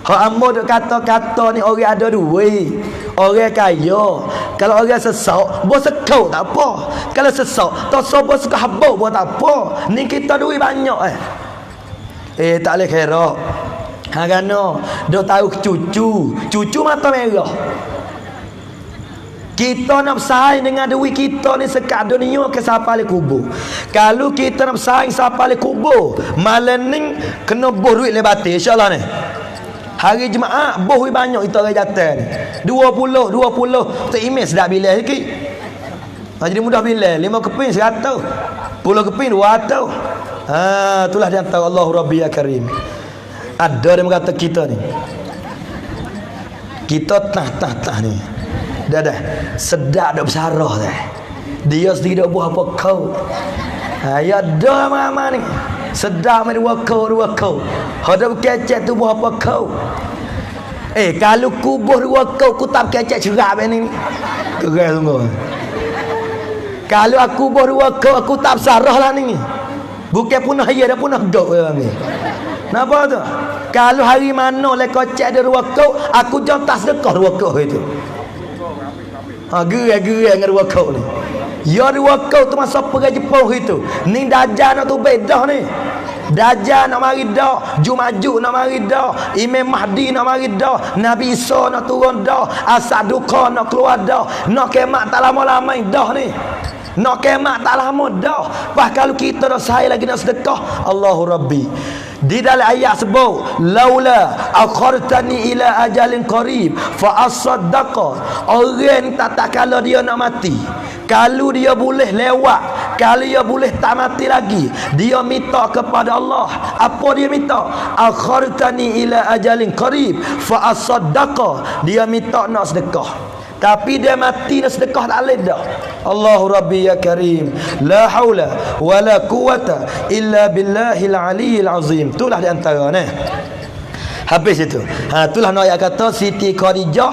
Hak amo duk kata-kata ni orang ada duit, orang kaya. Kalau orang sesak, bos sekau tak apa. Kalau sesak, tak sobo suka habau pun tak apa. Ni kita duit banyak tak boleh kira. Kerana dia tahu cucu mata merah. Kita nak bersaing dengan duit kita ni sekat dunia ke siapa le kubur. Kalau kita nak bersaing siapa le kubur, malam ni kena boh duit le batin insya-Allah ni. Hari Jumaat boh banyak kita orang jatuh ni. 20 tak imej dak bila sikit. Jadi mudah bila 5 keping 100. 10 keping 200. Itulah dia antara Allahu Rabbi ya Karim. Ada dia kata kita ni. Kita tah ni. Dah sedap dak bersarah dah. Dia sendiri dak buah apa kau. Ya dah mama ni. Sedap mai 2 kau. Hadap kecek tu buah apa kau. Kalau kubur 2 kau ku tak kecek cerap ni. Keras sungguh. Kalau aku kubur 2 kau aku tak bersarah lah ni. Bukan punah ya dah punah gok orang ni. Napa tu? Kalau hari mana le kocek ada 2 kau, aku jangan tak sedekah 2 kau itu. Gerak dengan 2 kau ni. Ya 2 kau tu masa pergi Jepun itu. Ni Dajjal nak tu bedah ni. Dajjal nak mari dah, Jumaju nak mari dah, Imam Mahdi nak mari dah, Nabi Isa nak turun dah, Asaduqa nak keluar dah. Nak kiamat tak lama-lama dah ni. Nak kiamat tak lama dah. Pas kalau kita dah saya lagi nak sedekah, Allahu Rabbi. Di dalam ayat sebut laula akhartani ila ajalin qarib fa asaddaqa. Orang tak kala dia nak mati, kalau dia boleh lewat, kalau dia boleh tak mati lagi, dia minta kepada Allah. Apa dia minta? Akhartani ila ajalin qarib fa asaddaqa. Dia minta nak sedekah, tapi dia mati nak sedekah tak boleh dah. Allahu Rabbi ya Karim. La haula wala quwata illa billahil aliyil azim. Itulah di antara ni. Habis itu. Itulah nak ayat kata Siti Khadijah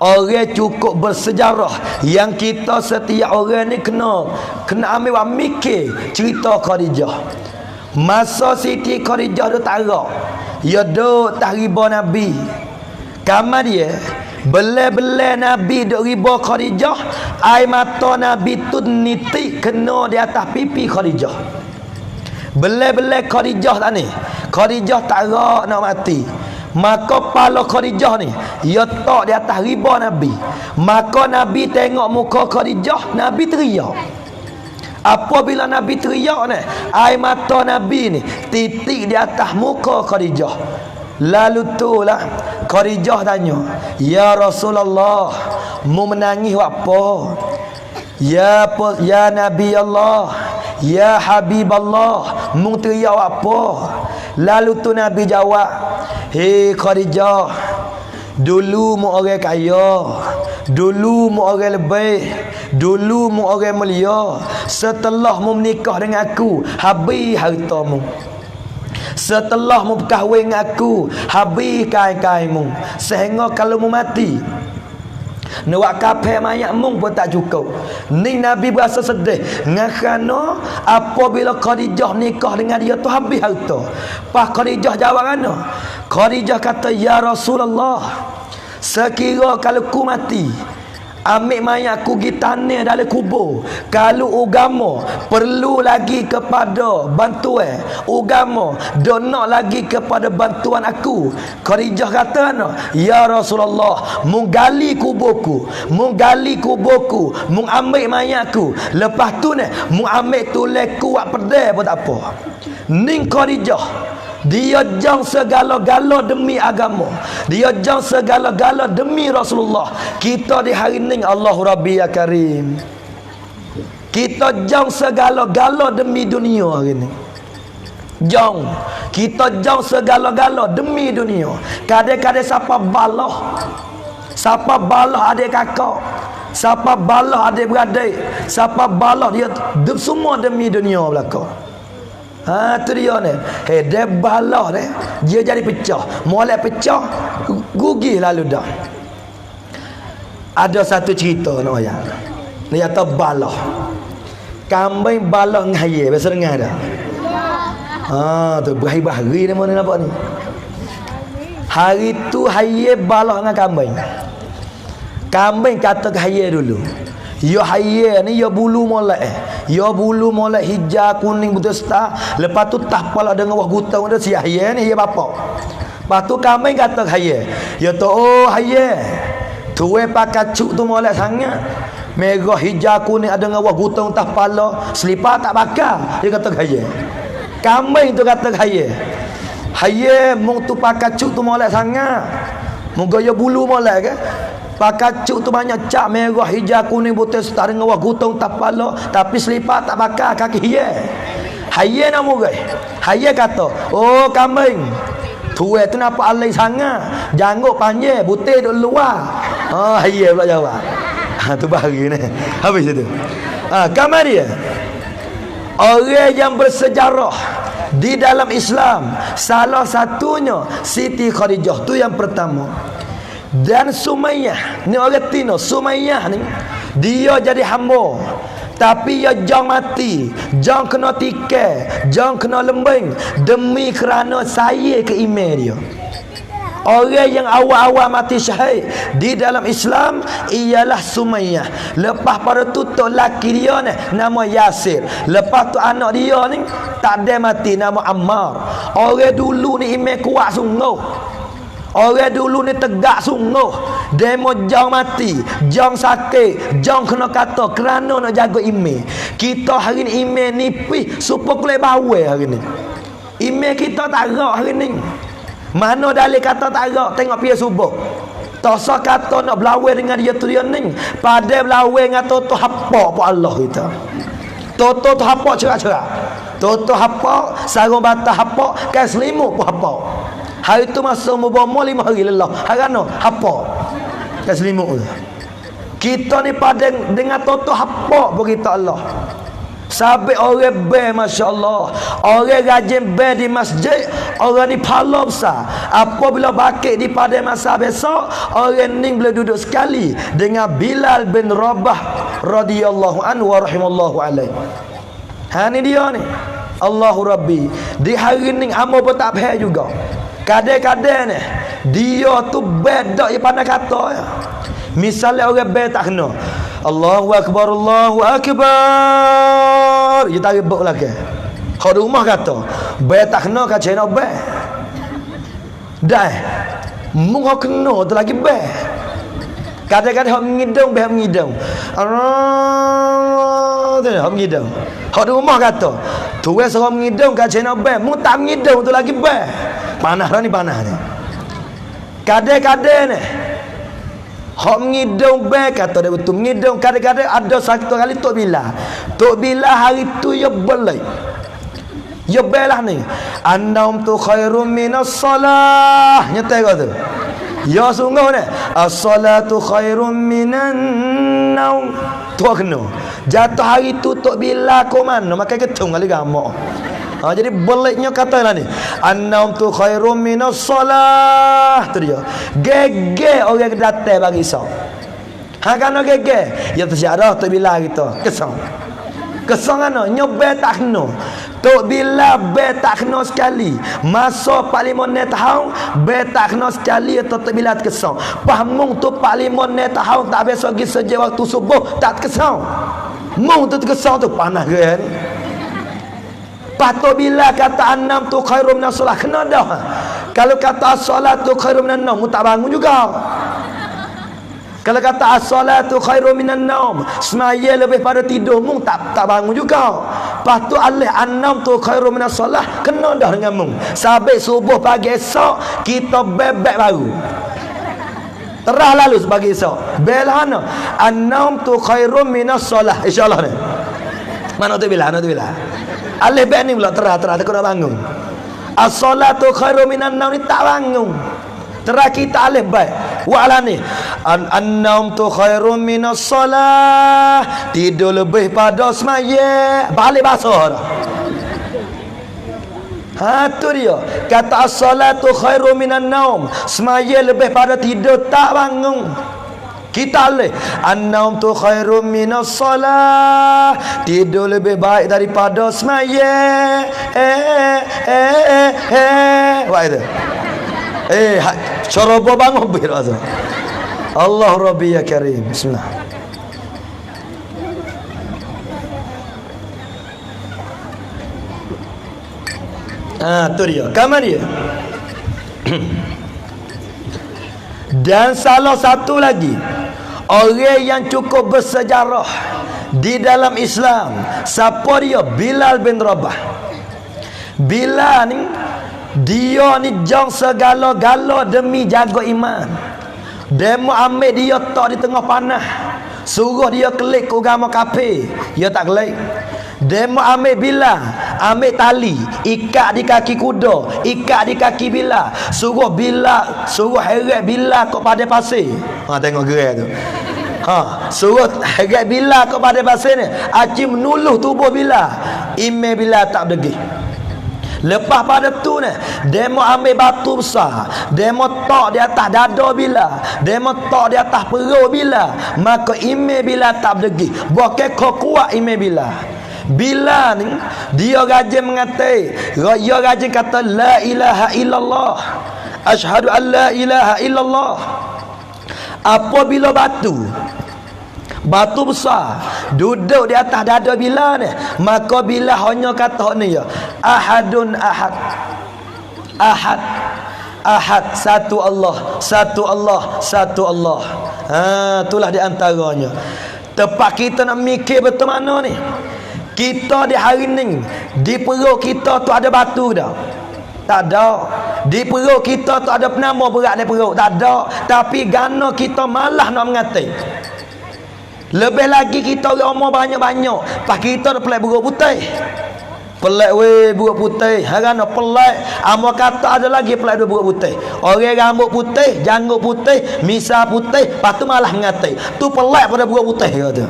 orang cukup bersejarah yang kita setiap orang ni kena ambil mikir cerita Khadijah. Masa Siti Khadijah tu tak ada. Ya duk tak riba Nabi. Kamar dia belai-belai Nabi duk riba Khadijah, air mata Nabi tu nitik kena di atas pipi Khadijah. Belai-belai Khadijah tak ni. Khadijah tak rak nak mati. Maka pala Khadijah ni ia tak di atas riba Nabi. Maka Nabi tengok muka Khadijah, Nabi teriak. Apabila Nabi teriak ni, air mata Nabi ni titik di atas muka Khadijah. Lalu tu lah Khadijah tanya, ya Rasulullah, mu menangis apa? Ya Nabi Allah, ya Habib Allah, mu teriak apa? Lalu tu Nabi jawab, hei Khadijah, dulu mu orang kaya, dulu mu orang lebih, dulu mu orang mulia. Setelah mu menikah dengan aku, habis hartamu. Setelah mu berkahwin dengan aku, habis kain-kainmu. Sehingga kalau mu mati, nak kapal mayat mu pun tak cukup. Ni Nabi berasa sedih kerana apabila Khadijah nikah dengan dia tu habis harta. Pas Khadijah jawab mana? Khadijah kata, ya Rasulullah, sekira kalau ku mati, ambil mayat aku pergi tanah dalam kubur. Kalau agama perlu lagi kepada bantuan, agama donak lagi kepada bantuan aku, Khadijah kata no, ya Rasulullah, mu gali kuburku, mu ambil mayatku. Lepas tu ni mu ambil tulekku buat pedai pun tak apa. Ning Khadijah dia jang segala-gala demi agama. Dia jang segala-gala demi Rasulullah. Kita di hari ni Allahu Rabbi ya Karim, kita jang segala-gala demi dunia hari ni. Jang. Kita jang segala-gala demi dunia. Kadang-kadang siapa balah adik kakak, siapa balah adik beradik, siapa balah dia semua demi dunia belaka. Tu dia ni. Dia balah ni, dia jadi pecah. Mulai pecah, gugih lalu dah. Ada satu cerita nak ayat. Dia kata balah. Kambing balah ngaya, biasa dengar dah. Tu berhari-hari ni mana nampak ni. Hari tu hayye balah dengan kambing. Kambing kata hayya dulu. Ya hayya ni ya bulu molek. Ya bulu molek hijau kuning betul star. Lepas tu tahpala dengan wah gutang dia si hayya ni ya bapak. Lepas tu kambing kata hayya. Ya tu oh hayya. Tuwe pakai cuk tu molek sangat. Merah hijau kuning ada dengan wah gutang tahpala, selipar tak bakar. Dia kata hayya. Kambing tu kata hayya. Hayya mung tu pakai cuk tu molek sangat. Moga ya bulu molek ke? Pakai cuk tu banyak cap merah hijau kuning putih serta dengan wah gutang tahpala, tapi selipar tak bakar kaki hayya. Hayya nama guys. Hayya kata, "Oh kambing. Tuwe tu nampak alai sangat. Janggut panjang, putih duk luar." Hayya pula jawab. Tu bahari ni. Habis itu. Kamar dia. Orang yang bersejarah di dalam Islam, salah satunya Siti Khadijah, tu yang pertama. Dan Sumayyah, ni orang Tino, Sumayyah ni dia jadi hamba. Tapi ia jangan mati, jangan kena tikai, jangan kena lembing demi kerana saya ke email dia. Orang yang awal-awal mati syahid di dalam Islam ialah Sumayyah. Lepas pada tu laki dia ni nama Yasir. Lepas tu anak dia ni tak ada mati, nama Ammar. Orang dulu ni iman kuat sungguh. Orang dulu ni tegak sungguh. Demo jangan mati, jangan sakit, jangan kena kata kerana nak jaga iman. Kita hari ni iman nipis supaya kulit bawel hari ni. Iman kita tak rak hari ni. Mana dalil kata tak rak? Tengok pihak subuh. Tak usah kata nak berlawan dengan dia tu dia ni. Pada berlawan dengan Toto hapa pun Allah kita. Toto tu hapa cerak-cerak. Toto hapa, sarung batah hapa, kain selimut pun hapa. Hari tu masa berbomo 5 hari lelah. Hari no hapa. Kain selimut tu. Kita ni pada dengan Toto hapa pun kita Allah. Sampai orang ber, Masya Allah, orang rajin ber di masjid, orang ni pahala besar. Apabila bakit di pada masa besok, orang ni boleh duduk sekali dengan Bilal bin Rabah radhiyallahu anhu wa rahimallahu alaih. Ni dia ni, Allahu Rabbi. Di hari ni hamba pun tak faham juga. Kadang-kadang ni dia tu bedak dia pandai kata ya. Misalnya orang ber tak kena Allahu Akbar, Allahu Akbar, dia tak ribut lagi. Kalau rumah kata ber tak kena kat China ber dah mungkin kena tu lagi ber. Kadang-kadang hok ngidung ber ngidung tu hok ngidung. Kalau rumah kata tuai seorang ngidung kat China ber mung tak ngidung tu lagi ber. Panah ni panah ni. Kadang-kadang ni hok mengidung baik kata dia betul mengidung. Kadang-kadang ada satu kali Tok Bilal. Tok Bilal hari tu ya belai. Ya belah ni. Annaum tu khairum minas salah. Nyata kau tu. Ya sungguh ni. As-salatu khairum minan naum. Tu kena. Jatuh hari tu Tok Bilal ko mana makan ketung kali gamak. Jadi beliknya kata lah ni, annaum tu khairum minas salah. Tu dia. Gege orang datang bagi risau. Kan gege. Ya tersyarah tu bila kita. Kesang. Kesang ana nyobe tak kena. Tok bila be tak kena sekali. Masa 45 tahun be tak kena sekali atau Tok bila kesang. Pahmung tu 45 tahun tak biasa pergi sejak waktu subuh tak kesang. Mung tu kesang tu panas ke ni. Pato bila kata annam tu khairum minas salah kena dah. Kalau kata as-salatu khairum minan naum tak bangun juga. Kalau kata as-salatu khairum minan naum semaya lebih pada tidur mung tak bangun juga. Pato alih annam tu khairum minas salah kena dah dengan mung. Sampai subuh pagi esok kita bebek baru. Terah lalu sebagai esok. Belana annam tu khairum minas salah insyaallah ni. Mana tu bila? Alih baik ni pula terah-terah tak kena bangun. As-salatu khairum minan naum ni tak bangun. Terah kita alih baik. Wa ala ni an-naum tu khairum minas salah. Tidur lebih pada semaya. Balik basah dah. Tu dia. Kata as-salatu khairum minan naum. Semaya lebih pada tidur tak bangun. Kita alih an-naum tu khairum minas salah. Tidur lebih baik daripada semaya. Wah itu. Corobo bangun bir rasa. Allah Rabbi ya Karim. Bismillah. Tu dia. Kamar dia. Dan salah satu lagi, orang yang cukup bersejarah di dalam Islam, siapa dia? Bilal bin Rabah. Bilal ni, dia ni jang segala-gala demi jaga iman. Demo ambil dia tak di tengah panah, suruh dia kelik ke agama kafir, dia tak kelik. Demo ambil Bilal, ambil tali, ikat di kaki kuda, ikat di kaki Bilal, suruh Bilal, suruh heret Bilal kepada pasir. Tengok gerai tu. Suruh heret Bilal kepada pasir ni, aci menuluh tubuh Bilal. Imam Bilal tak berdegih. Lepas pada tu ni, demo ambil batu besar, demo tok di atas dada Bilal, demo tok di atas perut Bilal, maka imam Bilal tak berdegih. Bukan kau kuat imam Bilal. Bilal ni dia rajin mengatai, dia rajin kata la ilaha illallah, asyhadu an la ilaha illallah. Apabila batu besar duduk di atas dada Bilal ni, maka Bilal hanya kata ni ya, ahadun ahad, ahad ahad, satu Allah, satu Allah, satu Allah. Itulah di antaranya. Tepat kita nak mikir betul mana ni. Kita di hari ni, di perut kita tu ada batu dah? Tak ada. Di perut kita tu ada penama berat di perut? Tak ada. Tapi gana kita malah nak mengatai. Lebih lagi kita orang umur banyak-banyak, pak kita dah pelak buruk putih. Pelak weh buruk putih. Harana pelak. Amo kata ada lagi pelak dua buruk putih. Orang rambut putih, janggut putih, misal putih, lepas tu malah mengatai. Tu pelak pada buruk putih kata.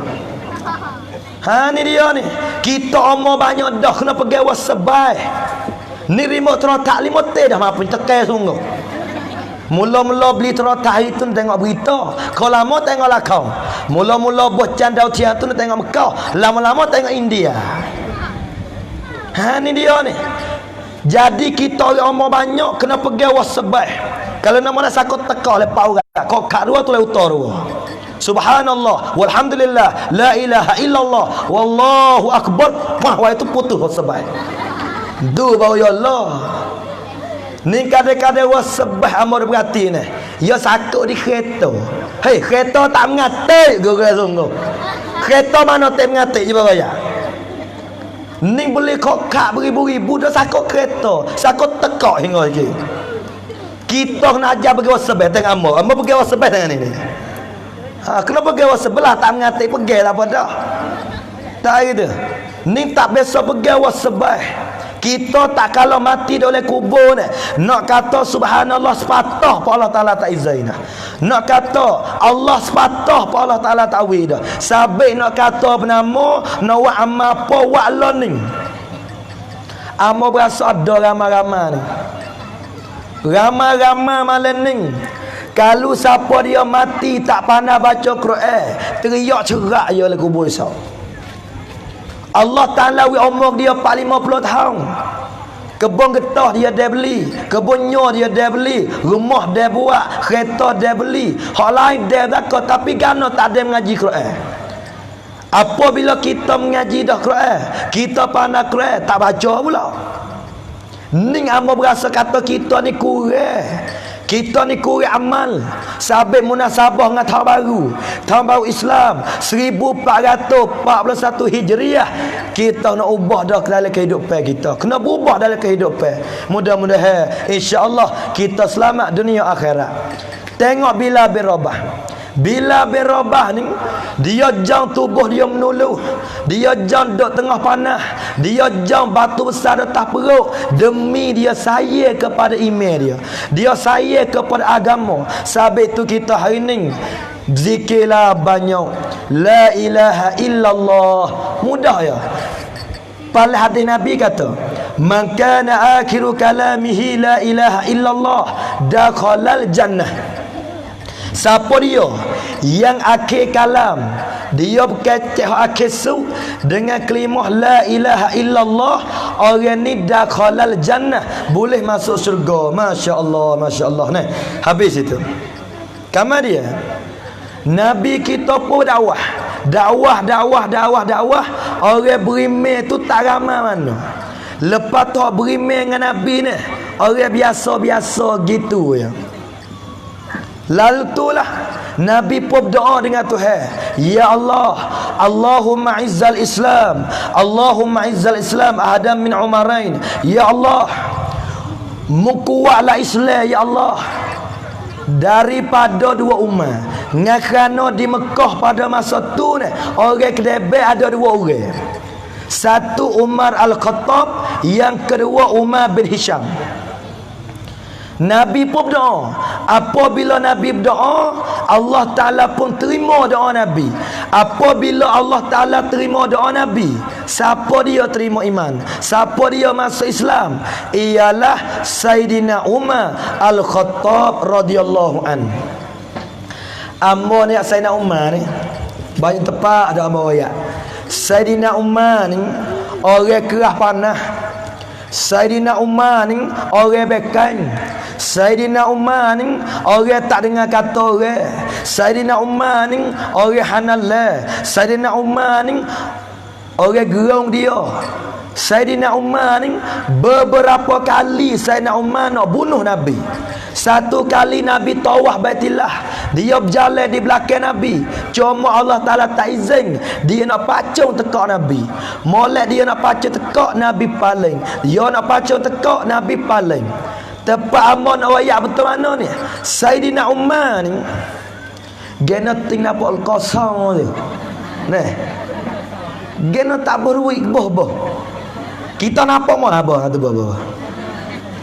Ni dia ni. Kita umur banyak dah kena pergi wasabai. Ni remote terotak 5 teh dah mampu tekai sungguh. Mula-mula beli terotak itu tengok berita. Kalau lama tengok lakau. Mula-mula buat candau tiang tu tengok Mekah. Lama-lama tengok India. Ni dia ni. Jadi kita orang umur banyak kena pergi wasabai. Kalau nama nak sakut teka lepas orang. Kau kat dua tu le utar dua. Subhanallah, walhamdulillah, la ilaha illallah, wallahu akbar. Wah, itu putus wasabah. Du bau ya Allah. Ni kadang-kadang wasabah amor berarti ni. Ya sakut di kereta. Hei, kereta tak mengatik gerai sungguh. Kereta mana tak mengatik je beraya. Ni boleh kokak beribu-ribu dah sakut kereta, sakut tekak hingga lagi. Kita nak ajar pergi wasabah tengok amor. Amor pergi wasabah tengok ni. Kenapa gawa sebelah tak mengatik pergi lah pada. Tak gitu. Ni tak biasa pergi wasabah. Kita tak kalau mati oleh kubur ni, nak kata subhanallah sepatah pa Allah Taala tak izin dah. Nak kata Allah sepatah pa Allah Taala tak wi dah. Sabik nak kata penama, nak buat amal apa buat learning. Amo berasa ada ramai-ramai ni. Ramai-ramai malam ni. Kalau siapa dia mati tak pandai baca Quran, teriak cerak je oleh kubur esok. Allah Ta'ala umur dia 4-50 tahun. Kebun getah dia dah beli, kebun nyo dia dah beli, rumah dia buat, kereta dia beli, hak lain dia zakar, tapi gano tak ada mengaji Quran. Apabila kita mengaji dah Quran, kita pandai Quran, tak baca pula. Ning amo berasa kata kita ni kurang. Kita ni kurang amal. Sabit munasabah dengan tahun baru Islam 1441 Hijriah. Kita nak ubah dah dalam kehidupan kita. Kena berubah dalam kehidupan. Mudah-mudahan insya-Allah kita selamat dunia akhirat. Tengok Bilal bin Rabah. Bilal bin Rabah ni, dia jang tubuh dia menuluh, dia jang duduk tengah panah, dia jang batu besar atas perut demi dia sayang kepada iman dia sayang kepada agama. Sebab itu kita hari ni zikirlah banyak la ilaha illallah. Mudah ya. Pada hadis Nabi kata, man kana akhiru kalamihi la ilaha illallah dakhalal jannah. Siapa dia yang akhir kalam dia berkecek akhir su dengan kalimah la ilaha illallah, orang ni dakhalal jannah, boleh masuk syurga. Masya-Allah, masya-Allah. Nah, habis itu. Kamar dia Nabi kita pun dakwah. Dakwah. Orang berimeh tu tak ramai mana. Lepas tu berimeh dengan Nabi ni, orang biasa-biasa gitu ya. Lalu itulah Nabi pun berdoa dengan Tuhan, ya Allah, Allahumma izzal Islam, Allahumma izzal Islam adam min umarain. Ya Allah, mukuatlah Islam ya Allah daripada dua umat. Kerana di Mekah pada masa tu ni, orang kedebek ada dua orang. Satu Umar Al-Khattab, yang kedua Umar bin Hisham. Nabi pun berdoa. Apabila Nabi berdoa, Allah Ta'ala pun terima doa Nabi. Apabila Allah Ta'ala terima doa Nabi, siapa dia terima iman? Siapa dia masuk Islam? Ialah Sayyidina Umar Al-Khattab radhiyallahu an. Ambo ni Sayyidina Umar ni banyak tepat ada ambo ayat. Sayyidina Umar ni orang kerah panah. Sayyidina Umar ni orang bekan. Sayyidina Umar ni orang tak dengar kata orang. Sayyidina Umar ni orang hanal. Sayyidina Umar ni orang gerong dia. Sayyidina Umar ni beberapa kali Sayyidina Umar nak bunuh Nabi. Satu kali Nabi tawaf Baitillah, dia berjalan di belakang Nabi. Cuma Allah Ta'ala tak izin. Dia nak pacung tekak Nabi. Molek dia nak pacung tekak, Nabi paling. Dia nak pacung tekak, Nabi paling. Tepat amun ayat betul mana ni? Sayyidina Umar ni gena ting nampak kosong tu. Nah, gena tak berui boh. Kita nampak mah apa tu boh.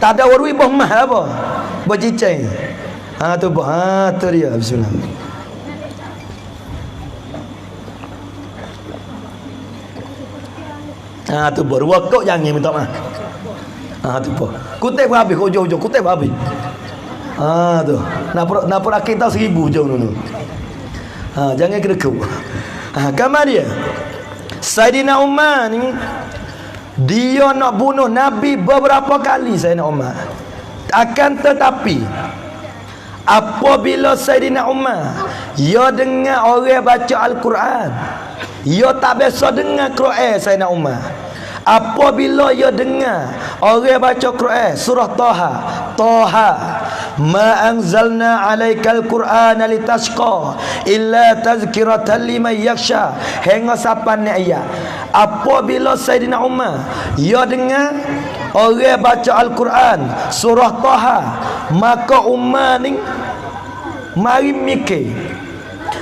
Tak ada berui boh mah apa. Bercicing. Tu boh. Tu dia. Bismillah. Tu boh. Wakok jangan minta mah. Tu boh. Kutip habis hujung-hujung. Kutip habis. Tu. Nak kita 1000 hujung dulu. Jangan kedekut. Kamar dia. Sayyidina Umar ni dia nak bunuh Nabi beberapa kali. Sayyidina Umar. Akan tetapi apabila Sayyidina Umar dia dengar orang baca Al-Quran, dia tak biasa dengar Quran. Sayyidina Umar apabila dia dengar orang baca Quran surah Taha, ma anzalna alaikal qur'ana litashqa illa tazkiratan liman yakhsha, hingga sampai ayat. Apabila Sayyidina Umar dia dengar orang baca Al-Quran surah Taha, maka Umar ni mari mikir,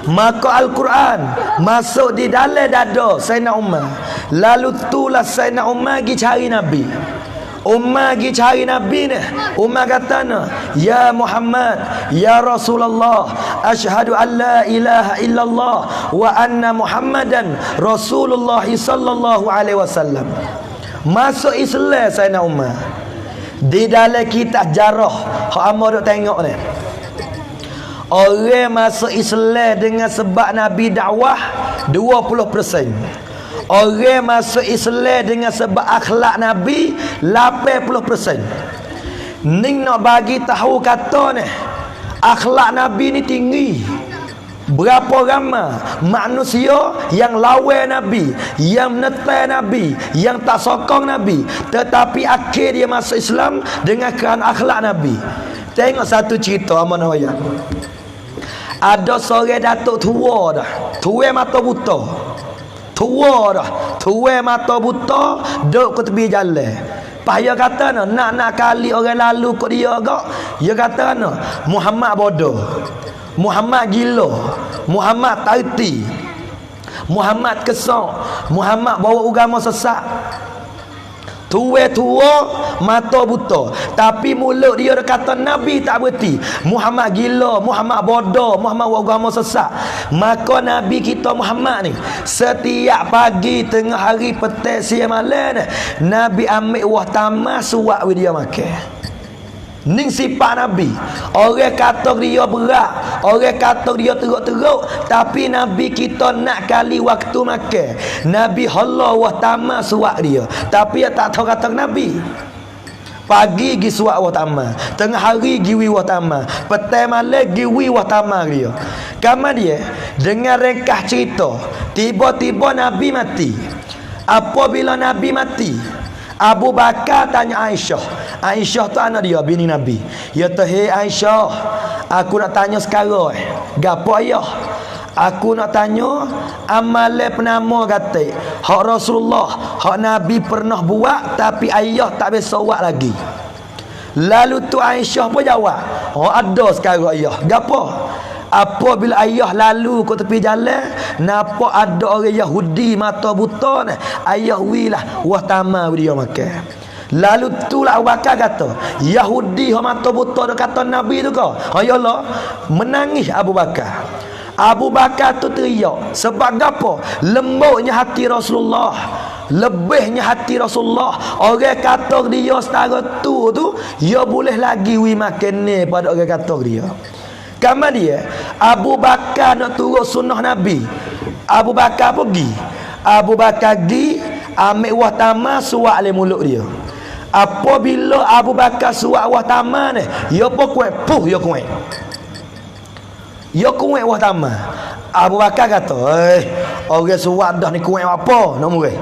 maka Al-Quran masuk di dalam dada Sayyidina Umar. Lalu itulah Sayyidina Umar pergi cari Nabi. Umar pergi cari Nabi ni. Umar kata, ya Muhammad, ya Rasulullah, asyhadu an la ilaha illallah wa anna Muhammadan Rasulullah sallallahu alaihi wasallam. Masuk Islam Sayyidina Umar. Di dalam kitab jarah hak amo duk tengok ni, orang masuk Islam dengan sebab Nabi dakwah 20%. Orang masuk Islam dengan sebab akhlak Nabi 80%. Ning nak bagi tahu kata ni, akhlak Nabi ni tinggi. Berapa ramai manusia yang lawan Nabi, yang menetai Nabi, yang tak sokong Nabi, tetapi akhir dia masuk Islam dengan kerana akhlak Nabi. Tengok satu cerita aman ayat. Ada seorang datuk tua dah, tua mata buta. Tua mata buta, duduk ke tepi jalan. Dia kata nak kali orang lalu kot dia agak. Dia kata Muhammad bodoh, Muhammad gila, Muhammad taiti, Muhammad kesok, Muhammad bawa agama sesat. Tua mata buta, tapi mulut dia kata Nabi tak berhenti. Muhammad gila, Muhammad bodoh, Muhammad agama sesat. Maka Nabi kita Muhammad ni setiap pagi, tengah hari, petang, siang, malam ni, Nabi ambil wah tamas suap dia makan. Ning sifat Nabi. Orang kata dia berat, orang kata dia teruk-teruk, tapi Nabi kita nak kali waktu makan, Nabi Allah wah tamas suap dia. Tapi dia tak tahu kata Nabi. Pagi gi suap wah tamas, tengah hari gi wah tamas, petang malam gi wah tamas dia. Kamar dia dengan ringkas cerita, tiba-tiba Nabi mati. Apabila Nabi mati, Abu Bakar tanya Aisyah. Aisyah tu anak dia, bini Nabi. Ya Tuhai Aisyah, aku nak tanya sekarang. Gapo ayah? Aku nak tanya amalan penama kata hak Rasulullah, hak Nabi pernah buat tapi ayah tak biasa buat lagi. Lalu tu Aisyah pun jawab, oh ada sekarang ayah. Gapo? Apabila ayah lalu ke tepi jalan, nampak ada orang Yahudi mata buta ni, ayah wilah wah tamah dia makan. Lalu tu lah Abu Bakar kata, Yahudi yang mata buta dia kata Nabi tu kau. Ayalah, menangis Abu Bakar. Abu Bakar tu teriak. Sebab apa? Lembutnya hati Rasulullah, lebihnya hati Rasulullah. Orang kata dia setara tu dia boleh lagi wi makan ni pada orang kata dia. Kamar dia Abu Bakar nak turut sunnah Nabi. Abu Bakar pergi. Abu Bakar pergi ambil wah tamar suak le mulut dia. Apabila Abu Bakar suak wah tamar ni, dia pun kuat puh dia kuat. Dia kuat wah tamar. Abu Bakar kata, orang suak dah ni kuat apa nak murih.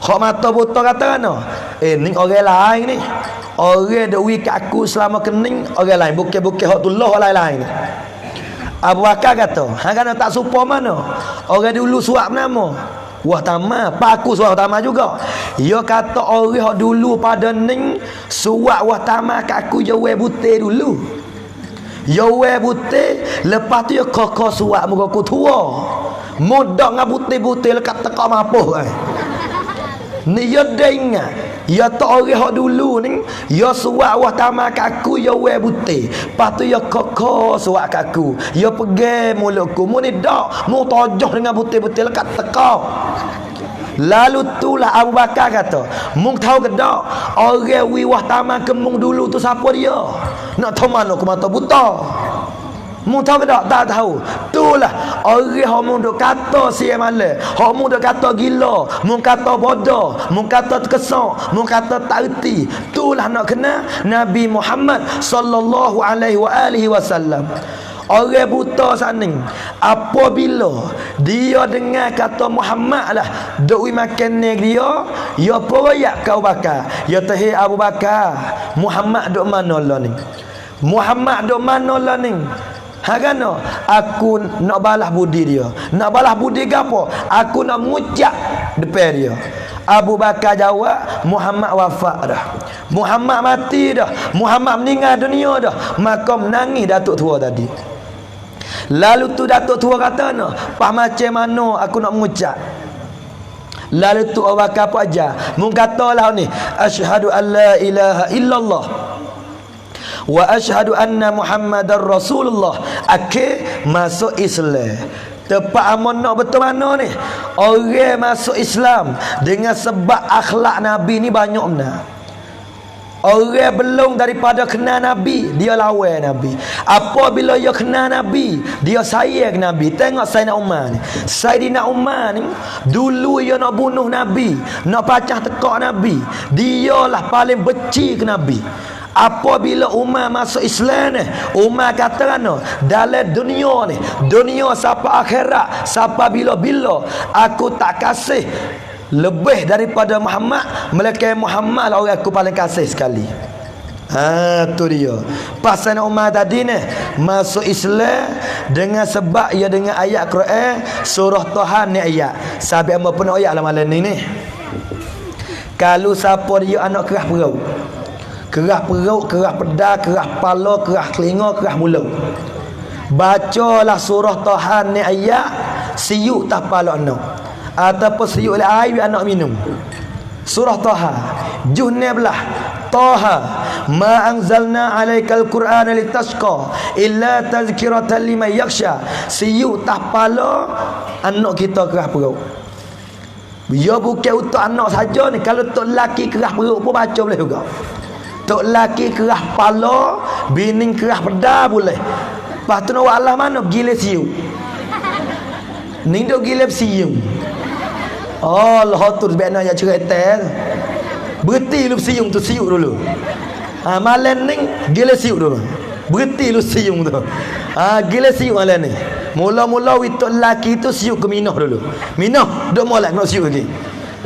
Hak mata buta kata kan, ni orang lain ni. Orang dah wi kat aku selama kening orang lain, bukan hak tullah orang lain. Abu Bakar kata, hang kan tak supa mana? Orang dulu suap nama wah tamar, pak aku suap tamar juga. Dia kata orang hak dulu pada ning suap wah tamar kat aku je we butir dulu. Ya we butir, lepas tu ya koko suap muka aku tua. Mudak ngah butir-butir lekat teka mapuh kan. Ni ya dengar. Ya tak orang hak dulu ni, ya suak wah tamar kat aku ya we butir. Lepas tu ya koko suak kat aku. Ya pegang mulutku. Mu ni dak, mu tojah dengan butir-butir lekat teka. Lalu tulah Abu Bakar kata, mung tahu ke tak orang wi wah tamar kemung dulu tu siapa dia? Nak tahu mana aku mata buta? Mung tahu ke tak? Tak tahu. Itulah orang hak mung duk kata siang malam, hak mung duk kata gila, mung kata bodoh, mung kata terkesak, mung kata tak erti. Itulah nak kenal Nabi Muhammad sallallahu alaihi wasallam. Orang buta saning apabila dia dengar kata Muhammad lah duk makan ni dia poroyak ke Abu Bakar. Ya Tuhai Abu Bakar, Muhammad duk mana lah ni? Muhammad duk mana lah ni? Hagano aku nak balas budi dia. Nak balas budi gapo? Aku nak mengucap depan dia. Abu Bakar jawab, Muhammad wafat dah. Muhammad mati dah. Muhammad meninggal dunia dah. Maka menangis datuk tua tadi. Lalu tu datuk tua kata no, pak macam mana aku nak mengucap. Lalu tu Abu Bakar apa aja? Mung katalah ni, asyhadu an la ilaha illallah wa asyhadu anna Muhammadar Rasulullah. Akhir masuk Islam. Tepat amun nak betul mana ni? Orang masuk Islam dengan sebab akhlak Nabi ni banyak benar. Orang belum daripada kenal Nabi, dia lawan Nabi. Apabila dia kenal Nabi, dia sayang Nabi. Tengok Sayyidina Umar ni. Sayyidina Umar ni dulu dia nak bunuh Nabi, nak pacah tekak Nabi. Dialah paling benci ke Nabi. Apabila Umar masuk Islam ni, Umar kata kan, dalam dunia ni, dunia sampai akhirat, sampai bila-bila aku tak kasih lebih daripada Muhammad, melainkan Muhammad lah orang aku paling kasih sekali. Tu dia. Pasal Umar tadi ni masuk Islam dengan sebab ia dengan ayat Quran surah Tuhan ni ayat. Sampai apa pun ayat lah malam ni. Kalau siapa dia anak kerah perut, kerah perut, kerah pedas, kerah kepala, kerah telinga, kerah mulut, bacalah surah Tuhan ni ayat, siuk tak pala anak ataupun siuk oleh air anak minum. Surah Taha juz 16. Taha ma anzalna alaikal qur'ana litashqa illa tazkiratan liman yakhsha. Siuk tak pala anak kita kerah perut. Dia bukan untuk anak saja ni. Kalau tok lelaki kerah perut pun baca boleh juga. Tok lelaki kerah kepala, bini kerah pedas boleh. Lepas tu nak Allah mana? Gila siuk. Ni dok gila siuk. Allah tu sebenarnya yang cerita. Berhenti lu siung tu siuk dulu. Malam ni gila siuk dulu. Berhenti lu siung tu. Gila siung malam ni. Mula-mula wituk lelaki tu siuk ke Minah dulu. Minah duk molek nak siuk lagi.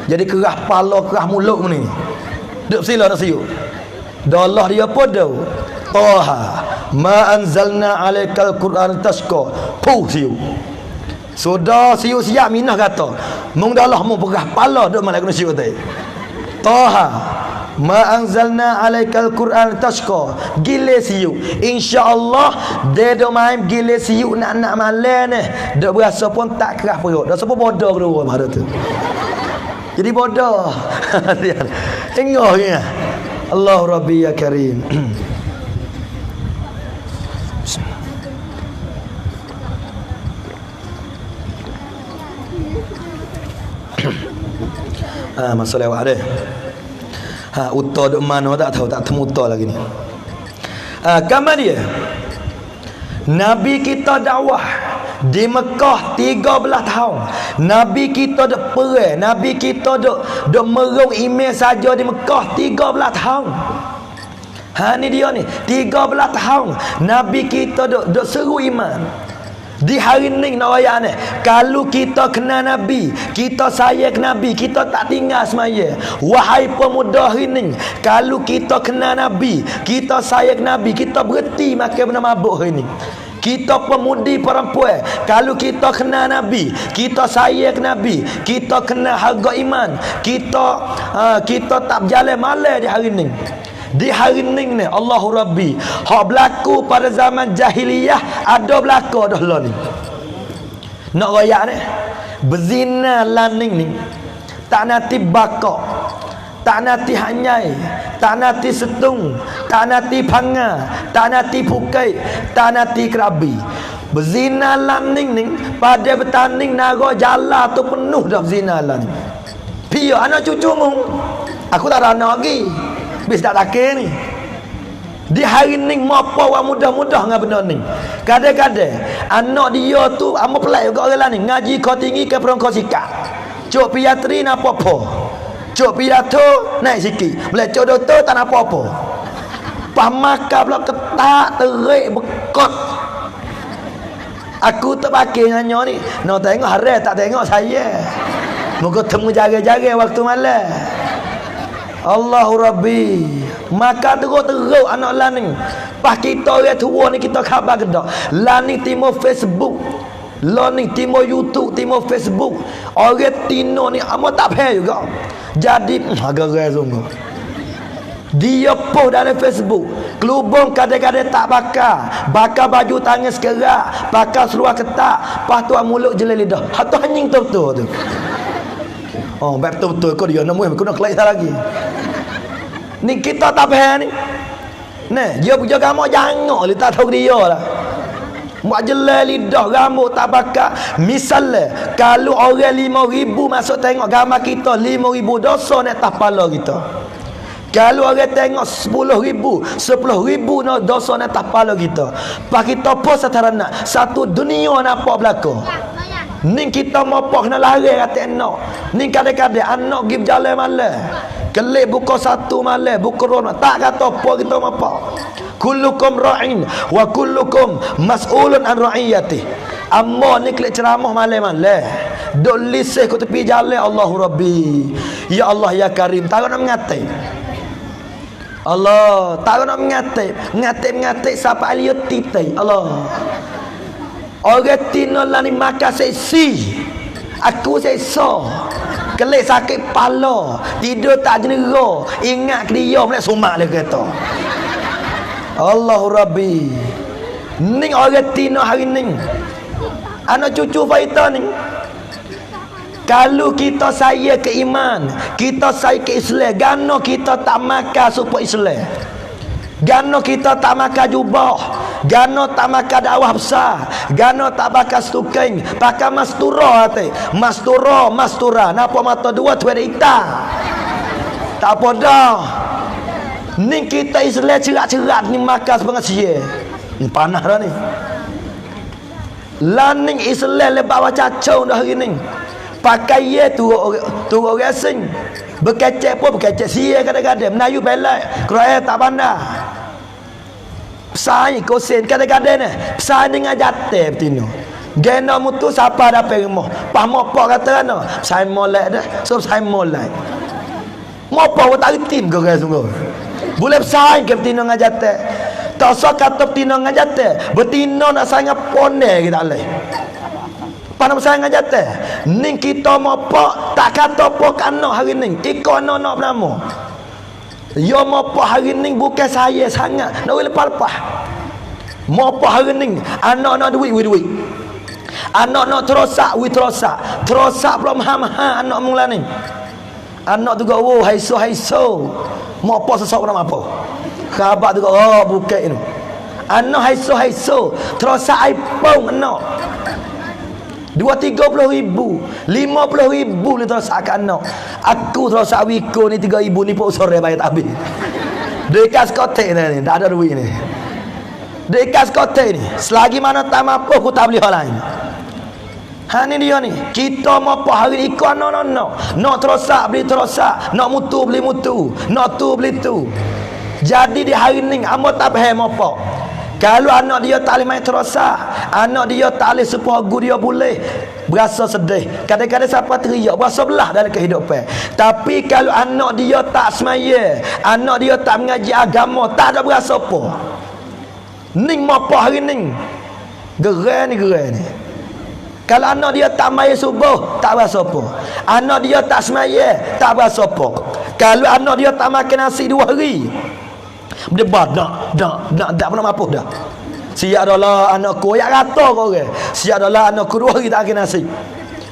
Jadi kerah kepala, kerah mulut ni. Duk sila nak siuk. Dan Allah dia apa dah? Taha ma anzalna alaikal Quran tashqa. Siuk. Sudah siuk siap Minah kata. Mung dah Allah mu perah kepala duk molek nak siuk tu. Taha ma anzalna alaikal Quran tashqa. Gile siuk insya-Allah dia dok main gile siuk nak malam ni dok berasa pun tak kerah perut dah siapa bodoh kedua mara tu jadi bodoh. Tengok ni Allah Rabbi ya Karim. Masalah awak ada. Utah duk mana tak tahu, tak temu utah lagi ni. Kamar dia Nabi kita dakwah di Mekah 13 tahun. Nabi kita duk perang, Nabi kita duk merung email saja di Mekah 13 tahun. Ni dia ni 13 tahun Nabi kita duk seru iman. Di hari ni nak raya ni, kalau kita kenal Nabi, kita sayang Nabi, kita tak tinggal semaya. Wahai pemuda hari ni, kalau kita kenal Nabi, kita sayang Nabi, kita berhenti makan benda mabuk hari ni. Kita pemudi perempuan, kalau kita kenal Nabi, kita sayang Nabi, kita kenal harga iman, kita tak berjalan malam di hari ni. Di hari ni Allahu Rabbi hak berlaku pada zaman jahiliyah ada berlaku dah lah ni. Nak raya ni berzina laning ni tak nanti bakak, tak nanti hanyai, tak nanti setung, tak nanti panga, tak nanti pukai, tak nanti kerabi. Berzina laning ni pada bertanding naga jala tu penuh dah berzina laning. Pia anak cucumu aku tak ada anak lagi. Bis tak takir ni. Di hari ni apa orang mudah-mudah dengan benda ni. Kadang-kadang anak dia tu amat pelai juga orang lain. Ngaji kau tinggi ke perang kau sikap. Cuk piatri nak apa-apa. Cuk pidato naik sikit. Boleh cuk doktor tak nak apa-apa. Pas makan pula ketak terik bekot. Aku terpakir dengan ni. Nak tengok haram tak tengok saya. Moga temu jaga-jaga waktu malam. Allahu Rabbi. Maka teruk anak laning. Pas kita orang tua ni kita khabar kedak. Laning timur Facebook. Laning timur YouTube, timur Facebook. Orang tino ni amat tak payah juga. Jadi agak-agak sungguh. Dia post dalam Facebook. Kelubung kadang-kadang tak bakar. Bakar baju tangan sekerak. Bakar seluar ketak. Lepas tu mulut jelai lidah. Hatu hanying betul-betul tu. Oh, betul-betul kau dia nak muih, kau nak kelak lagi. Ni kita tak faham ni. Nah, dia punya gambar jangan li tak tahu dia lah. Buat jelai lidah rambut tak bakar. Misalnya kalau orang 5,000 masuk tengok gambar kita 5,000 dosa nak atas kepala kita. Kalau orang tengok 10,000, 10,000 dosa nak atas kepala kita. Pas kita post setara nak satu dunia nampak berlaku. Ni kita mopok nak lari kata anak. Ni kadang-kadang anak pergi berjalan malam. Kelip buka satu malam, buka rona. Tak kata apa kita mopok. Kullukum ra'in wa kullukum mas'ulun an ra'iyati. Amma ni kelip ceramah malam-malam. Duk lisih ke tepi jalan Allahu Rabbi. Ya Allah ya Karim. Tak nak mengatai. Allah, tak nak mengatai. Mengatai siapa aliyut titai. Allah. Orang tino lah ni makan seksi. Aku seksa. Kelik sakit pala. Tidur tak jenera. Ingat ke dia nak sumak dia kata. Allahu Rabbi. Ni orang tino hari ni. Anak cucu kita ni. Kalau kita saya ke iman, kita saya ke Islam, gano kita tak makan supaya Islam. Gano kita tak makan jubah, gano tak makan dakwah besar, gano tak pakai stuking, pakai mastura hati. Mastura, napa mata dua tu ada hitam. Tak apa dah. Ni kita Islam cerak-cerak ni makan sepengasia. Ni panah dah ni. Laning Islam lebat wacacau dah hari ni. Pakai ye tu orang asing. Berkecek pun berkecek sia kadang-kadang. Melayu belak. Kroel tak pandai. Pesai kosen kadang-kadang ni pesai dengan jatuh betina. Gena mutu siapa dapat rumah. Pas mopak kata ana, pesai molek dah. So pesai molek. Mopak pun tak retim ke orang sungguh. Boleh pesai ke betina dengan jatuh. Tak usah kata betina dengan jatuh. Betina nak sayang ponel kita boleh. Panam saya ngajak teh. Ning kita mopak tak kata apa kana hari ni. Iko anak-anak bernama. Yo mopak hari ni bukan saya sangat. Nak lepas-lepas. Mopak hari ni anak-anak duit. Anak-anak terosak, terosak. Terosak pula mahal-mahal anak mula ni. Anak tu gak oh haiso. Mopak sesak nama apa? Khabar tu gak oh bukan ini. Anak haiso. Terosak iPhone anak. 2-30 ribu 50 ribu ni terus akan nak. Aku terus wiko ni 3 ribu ni pun sore bayar tak habis. Dekat skotek ni tak ada duit ni. Dekat skotek ni selagi mana tak mampu aku tak beli hal lain. Ni dia ni. Kita mampu hari ikut no. Nak terosak beli terosak, nak mutu beli mutu, nak tu beli tu. Jadi di hari ni amo tak faham apa. Kalau anak dia tak boleh main terosak, anak dia tak boleh sepahagu dia boleh berasa sedih. Kadang-kadang siapa teriak berasa belah dalam kehidupan. Tapi kalau anak dia tak semaya, anak dia tak mengaji agama, tak ada berasa apa. Ning apa hari ni? Gerai ni. Kalau anak dia tak maya subuh, tak berasa apa. Anak dia tak semaya, tak berasa apa. Kalau anak dia tak makan nasi 2 hari, berdebat tak pernah mampu dah. Siap adalah anakku yang kata kau orang. Siap adalah anakku 2 hari tak makan nasi.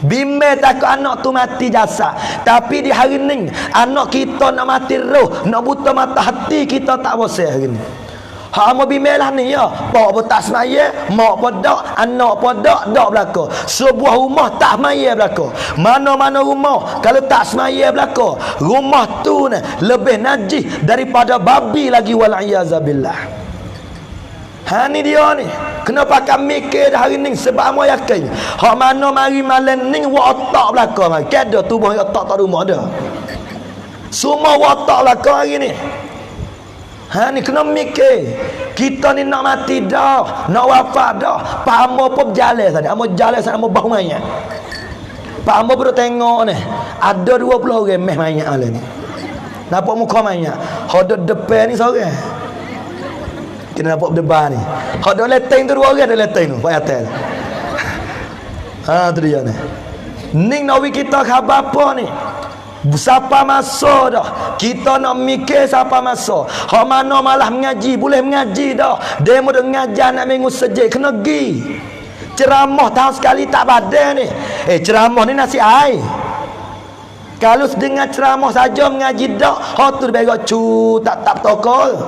Bimbel takut anak tu mati jasad. Tapi di hari ni anak kita nak mati roh, nak buta mata hati kita tak bosan hari ni. Hak mau bimbel lah ni ya. Pak pun tak semaya, mak pun dak, anak pun dak belaka. Sebuah rumah tak semaya belaka. Mana-mana rumah kalau tak semaya belaka, rumah tu ni lebih najis daripada babi lagi wal iazabillah. Ni dia ni. Kenapa kami mikir hari ni sebab amo yakin. Hak mana mari malam ni wa otak belaka mari. Kada tubuh otak tak rumah dah. Semua otak belaka hari ni. Ni kena mikir. Kita ni nak mati dah, nak wafat dah. Pak Amo pun berjalan sana. Amo jalan sana, amo bau mayat. Pak Amo baru tengok ni, ada 20 orang meh mayat lah ni. Nampak muka mayat. Hodok depan ni seorang. Kita nampak depan ni. Hodok leteng tu 2 orang ada leteng tu, Pak Yatel. Tu dia ni. Ning nawi kita khabar apa ni? Siapa masa dah kita nak mikir siapa masa. Hak mana malah mengaji boleh mengaji dah. Dia mau ngajar nak minggu sejak kena pergi. Ceramah tahun sekali tak badan ni. Ceramah ni nasi air. Kalau sedengar ceramah saja mengaji dak, hak tu berak cu tak protokol.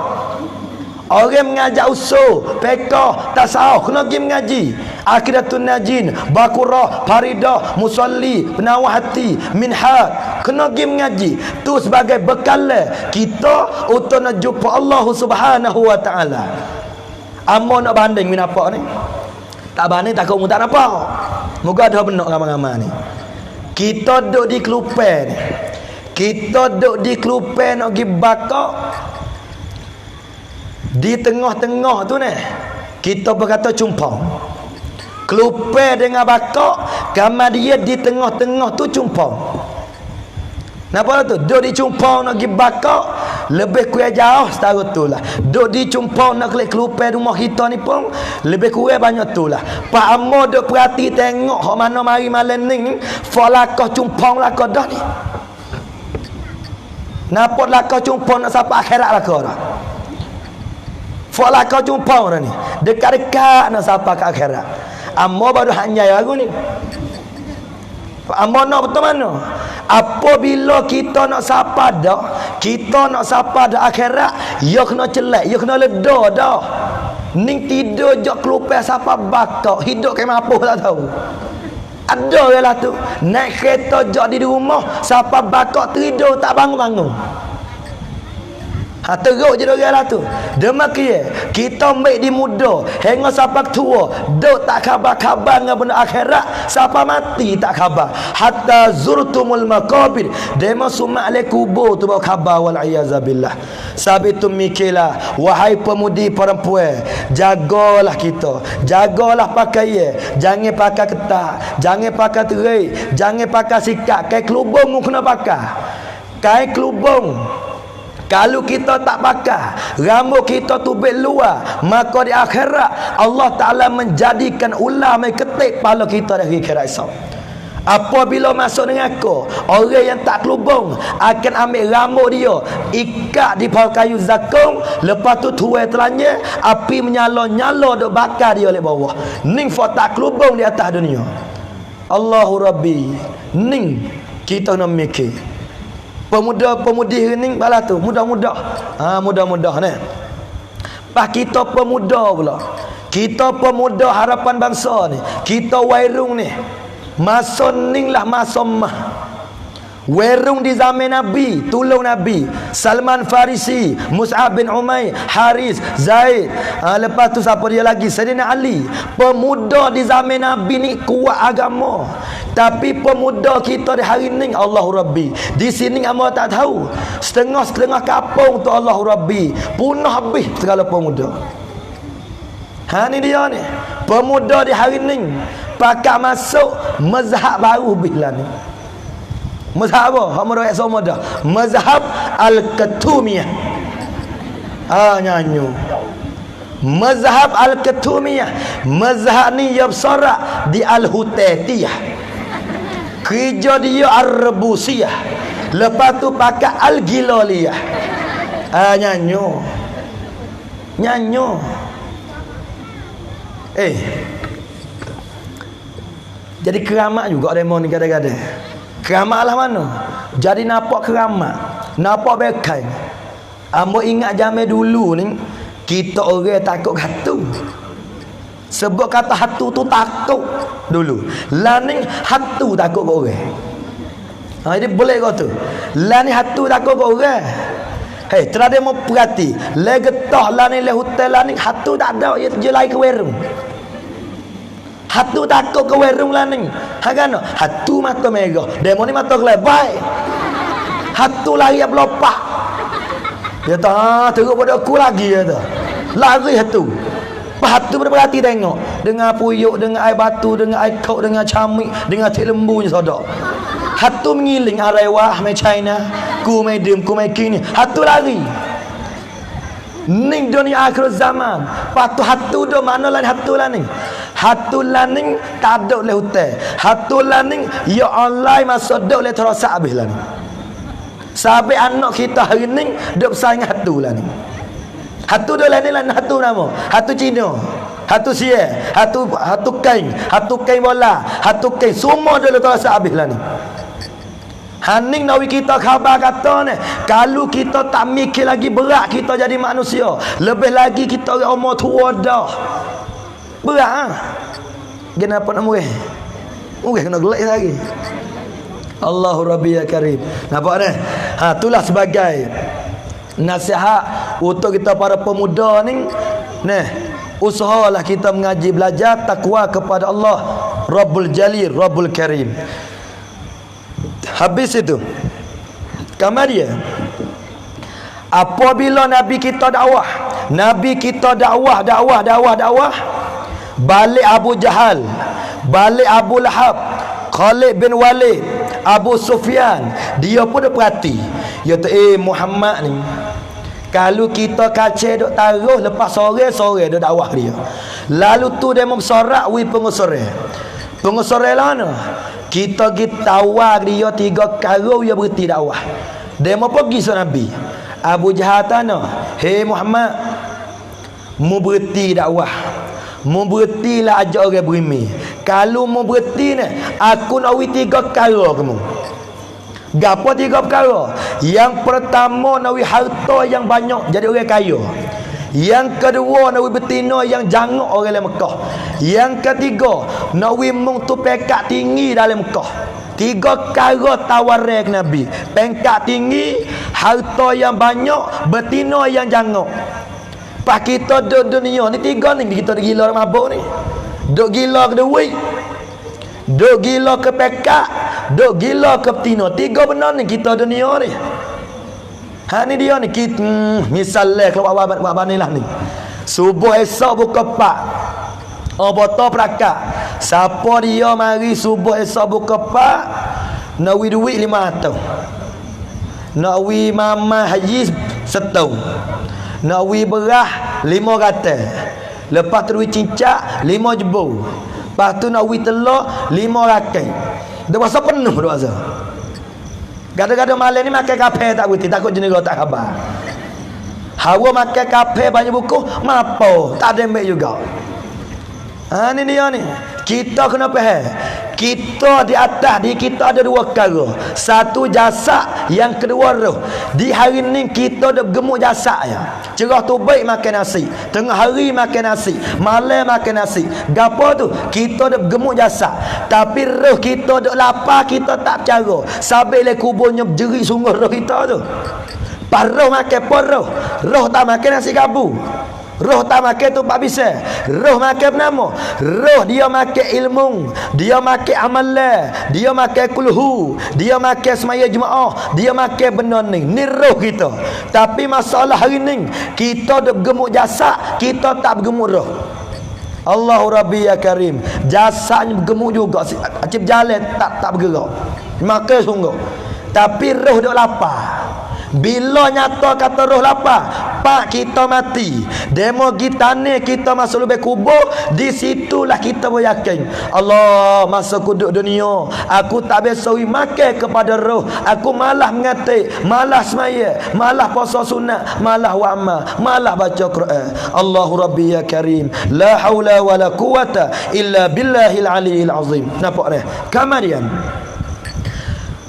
Orang mengajar usul, fiqh, tasawuf kena pergi mengaji. Aqidatun najin, Baqarah, Faridah, Musalli, Penawar hati, Minhaj, kena pergi mengaji. Tu sebagai bekal kita untuk nak jumpa Allah Subhanahu wa taala. Amo nak banding min apa ni? Tak banding takut mu tak nampak. Moga ada benak ramai-ramai ni. Kita duduk di Kelupen ni. Kita duduk di Kelupen nak pergi bakar. Di tengah-tengah tu ni kita berkata cumpang. Kelupai dengan bakak, gambar dia di tengah-tengah tu cumpang. Napa tu? Duk di cumpang nak pergi bakak, lebih kurang jauh setara tu lah. Duk di cumpang nak klik kelupai rumah kita ni pun lebih kurang banyak tu lah. Pak Amo duk perhati tengok hak mana mari malam ni falakah cumpang lakah dah ni. Napa lakah cumpang nak sampai akhirat lakah dah. Fala kau jumpa orang ni dekat-dekat nak sampai ke akhirat. Amo baru hanya aku ni. Amo nak betul mana? Apabila kita nak sapa dah, kita nak sapa dah akhirat, ya kena celak, ya kena leda dah. Ning tidur je kelupai sapa bakak, hidup kayak apa tak tahu. Ada je lah tu. Naik kereta je di rumah, sapa bakak tidur tak bangun-bangun. Teruk je orang lah tu. Demikian kita ambil di muda hingga sampai tua, duk tak khabar-khabar dengan benda akhirat, sampai mati tak khabar. Hatta zurtumul maqabir, demo sumak le kubur tu bawa khabar, wal iazabillah. Sabitum mikilah wahai pemudi perempuan, jagalah kita, jagalah pakaian, jangan pakai ketat, jangan pakai terik, jangan pakai sikat, kai kelubung kena pakai. Kai kelubung kalau kita tak pakai, rambut kita tubik luar, maka di akhirat Allah Ta'ala menjadikan ular mai ketik kepala kita dari akhirat esok. Apabila masuk dengan aku, orang yang tak kelubung akan ambil rambut dia, ikat di pau kayu zakung, lepas tu tuai telanya, api menyala-nyala duk bakar dia oleh bawah. Ning fak tak kelubung di atas dunia. Allahu Rabbi, ning kita nak mikir. Pemuda-pemudi ni balas tu mudah-mudah. Mudah-mudah ni. Pas kita pemuda pula. Kita pemuda harapan bangsa ni. Kita wairung ni. Masa ni lah masa mah. Wairung di zaman Nabi, tolong Nabi. Salman Farisi, Mus'ab bin Umair, Haris, Zaid. Lepas tu siapa dia lagi? Sayyidina Ali. Pemuda di zaman Nabi ni kuat agama. Tapi pemuda kita di hari ni, Allahu Rabbi, di sini amal tak tahu. Setengah-setengah kampung tu Allahu Rabbi, punah habis segala pemuda. Ni dia ni. Pemuda di hari ni pakai masuk mazhab baru bila ni. Mazhab apa? Hak mereka semua dah. Mazhab Al-Katumiyah. Nyanyi. Mazhab Al-Katumiyah. Mazhab ni yang bersorak di Al-Hutaitiyah. Kerja dia Ar-Rebusiyah. Lepas tu pakai Al-Gilaliyah. Nyanyi. Nyanyi. Jadi keramat juga demo ni kadang-kadang. Keramat lah mana? Jadi nampak keramat, nampak bekai. Ambo ingat zaman dulu ni, kita orang takut hatu. Sebab kata hatu tu takut dulu. Lah ni hatu takut ke orang. Jadi boleh kau tu. Lah ni hatu takut ke orang. Terada mau perhati. Le getah lah ni, le hotel lah ni, hatu tak ada, je lain ke warung. Hatu takut ke warung lah ni. Kan? Hatu mata merah, demo ni mata kelebai. Hatu lari berlopak. Dia tak teruk pada aku lagi dia tu. Lari hatu. Hatu berhati tengok. Dengan puyuk, dengan air batu, dengan air kau, dengan camik, dengan cik lembunya saudara. Hatu mengiling arewah mai China, ku mai dim, ku mai kini. Hatu lari. Ning dunia akhir zaman. Patu hatu do mana lain hatu lah ni. Hatu lah ni tak ada oleh hotel. Hatu lah ni ya online masa ada oleh terosak habis lah ni. Sampai anak kita hari ni duk bersaing hatu lah ni. Hatu do lah ni lah hatu nama. Hatu Cina, hatu sia, hatu kain bola, hatu kain semua dia terosak habis lah ni. Haning nawi kita khabar kata ni, kalau kita tak mikir lagi berat kita jadi manusia, lebih lagi kita orang umur tua dah. Berat kenapa nak murih? Murih kena gelak lagi. Allahu Rabbi ya Karim. Nampak ni? Itulah sebagai nasihat untuk kita para pemuda ni. Usahalah kita mengaji belajar takwa kepada Allah Rabbul Jalil, Rabbul Karim. Habis itu kemudian apabila Nabi kita dakwah balik Abu Jahal, balik Abu Lahab, Khalid bin Walid, Abu Sufyan, dia pun dah perhati. Ya tu Muhammad ni, kalau kita kacau duk taruh lepas sore-sore duk dakwah dia. Lalu tu dia memsorak pengusaha lah no. Kita tawar dia 3 kali dia berhenti dakwah. Dia mau pergi sama Nabi. Abu Jahal tanya, "Hei Muhammad, mu berhenti dakwah. Mu berhentilah ajak orang beriman. Kalau mu berhenti ni, aku nak wi 3 perkara kamu." Gapo 3 perkara? Yang pertama nak wi harta yang banyak, jadi orang kaya. Yang kedua nak betina yang jangok orang dalam Mekah. Yang ketiga nak mung tu pekat tinggi dalam Mekah. 3 perkara tawaran Nabi. Pangkat tinggi, harta yang banyak, betina yang jangok. Pas kita duduk dunia ni 3 ni kita gila mabuk ni. Duk gila ke duit, duk gila ke pekak, duk gila ke betina. 3 benda ni kita dunia ni. Ni dia ni kita misalnya kalau buat banilah ni. Subuh esok buka pak. Botol perakat. Siapa dia mari subuh esok buka pak, nak duit 500. Nak mama haji setahun. Nak berah 500. Lepas tu duit cincak 5 jebul. Lepas tu nak telur 5 rakai. Dia rasa penuh dia rasa. Kadang-kadang malam ni makan kafe tak putih, takut jenera tak khabar. Hawa makan kafe banyak buku, mapo, tak ada ambil juga. Ni dia ni. Kita kena faham. Kita di atas di kita ada 2 perkara. Satu jasad, yang kedua roh. Di hari ni kita dah gemuk jasad ya. Cerah tu baik makan nasi, tengah hari makan nasi, malam makan nasi. Gapo tu? Kita dah gemuk jasad. Tapi roh kita dah lapar, kita tak cara. Sampai le kuburnya berjerit sungguh roh kita tu. Pas roh makan apa roh? Roh tak makan nasi gabu. Roh tak makan tu pak bisa. Roh makan nama. Roh dia makan ilmu, dia makan amalan, dia makan kulhu, dia makan semaya jemaah, dia makan benda ni. Ni roh kita. Tapi masalah hari ni kita dah gemuk jasad, kita tak bergemuk roh. Allahu Rabbi ya Karim. Jasadnya bergemuk juga. Acip jalan tak bergerak. Makan sungguh. Tapi roh dah lapar. Bila nyata kata roh lapar, pak kita mati, demo kita ni kita masuk lebih kubur, di situlah kita beryakin Allah masuk kuduk dunia, aku tak biasa makan kepada roh, aku malah mengatik, malah semaya, malah puasa sunat, malah wa'ama, malah baca Quran. Allahu Rabbi ya Karim, la haula wa la quwata illa billahil aliyil azim. Nampak ni kamarian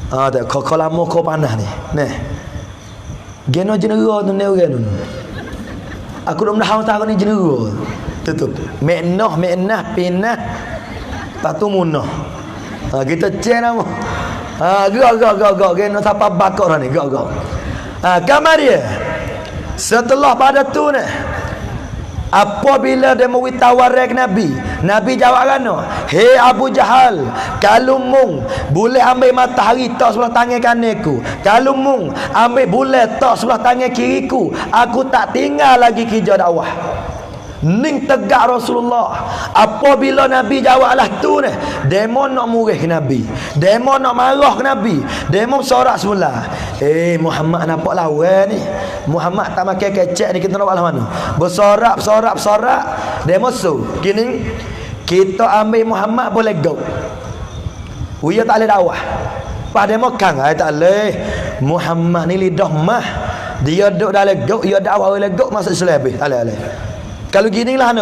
tak kau lama kau panah ni geno jenera tu ni orang tu. Aku dah menahau tahu ni jenera. Tutup. Meknah pinah. Patu munah. Kita cek nama. Gerak. Geno siapa bakar ni. Gerak. Kamar dia. Setelah pada tu ni, apabila dia mau tawaran Nabi, Nabi jawab kan, hei Abu Jahal, kalau mung boleh ambil matahari tak sebelah tangan kananku, kalau mung ambil boleh tak sebelah tangan kiriku, aku tak tinggal lagi kerja dakwah. Ning tegak Rasulullah. Apabila Nabi jawablah tu ni, demo nak murih ke Nabi, demo nak marah ke Nabi, demo sorak semula. Muhammad nampak lawan ni, Muhammad tak makan kecek ni, kita nak buat mana? Bersorak demo so kini kita ambil Muhammad boleh go, uya tak boleh dakwah. Pas demo kang tak boleh. Muhammad ni lidah mah, dia duduk dalam go, dia dakwah oleh go masuk Islam habis. Tak boleh. Kalau gini lah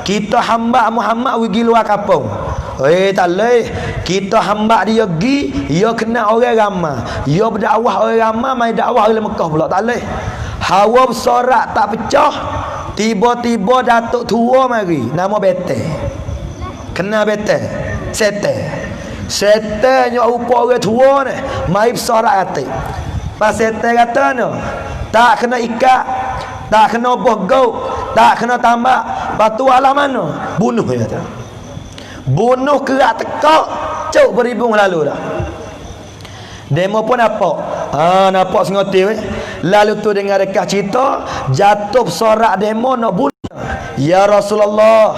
kita hamba Muhammad pergi luar kampung. Tak boleh. Kita hamba dia pergi, dia kena orang ramai, dia berdakwah orang ramai, mai dakwah oleh Mekah pula. Tak boleh. Hawa bersorak tak pecah, tiba-tiba datuk tua mari, nama Betel. Kena Betel. Setan yang rupa orang tua ni, mai bersorak hati. Pas setan kata ni, tak kena ikat, tak kena bohgau, tak kena tambak. Batu alam mana? Bunuh dia kata. Bunuh kerak tekak, cuk beribu lalu dah. Demo pun nampak. Nampak sengotil Lalu tu dengar dekat cerita, jatuh sorak demo nak bunuh. Ya Rasulullah,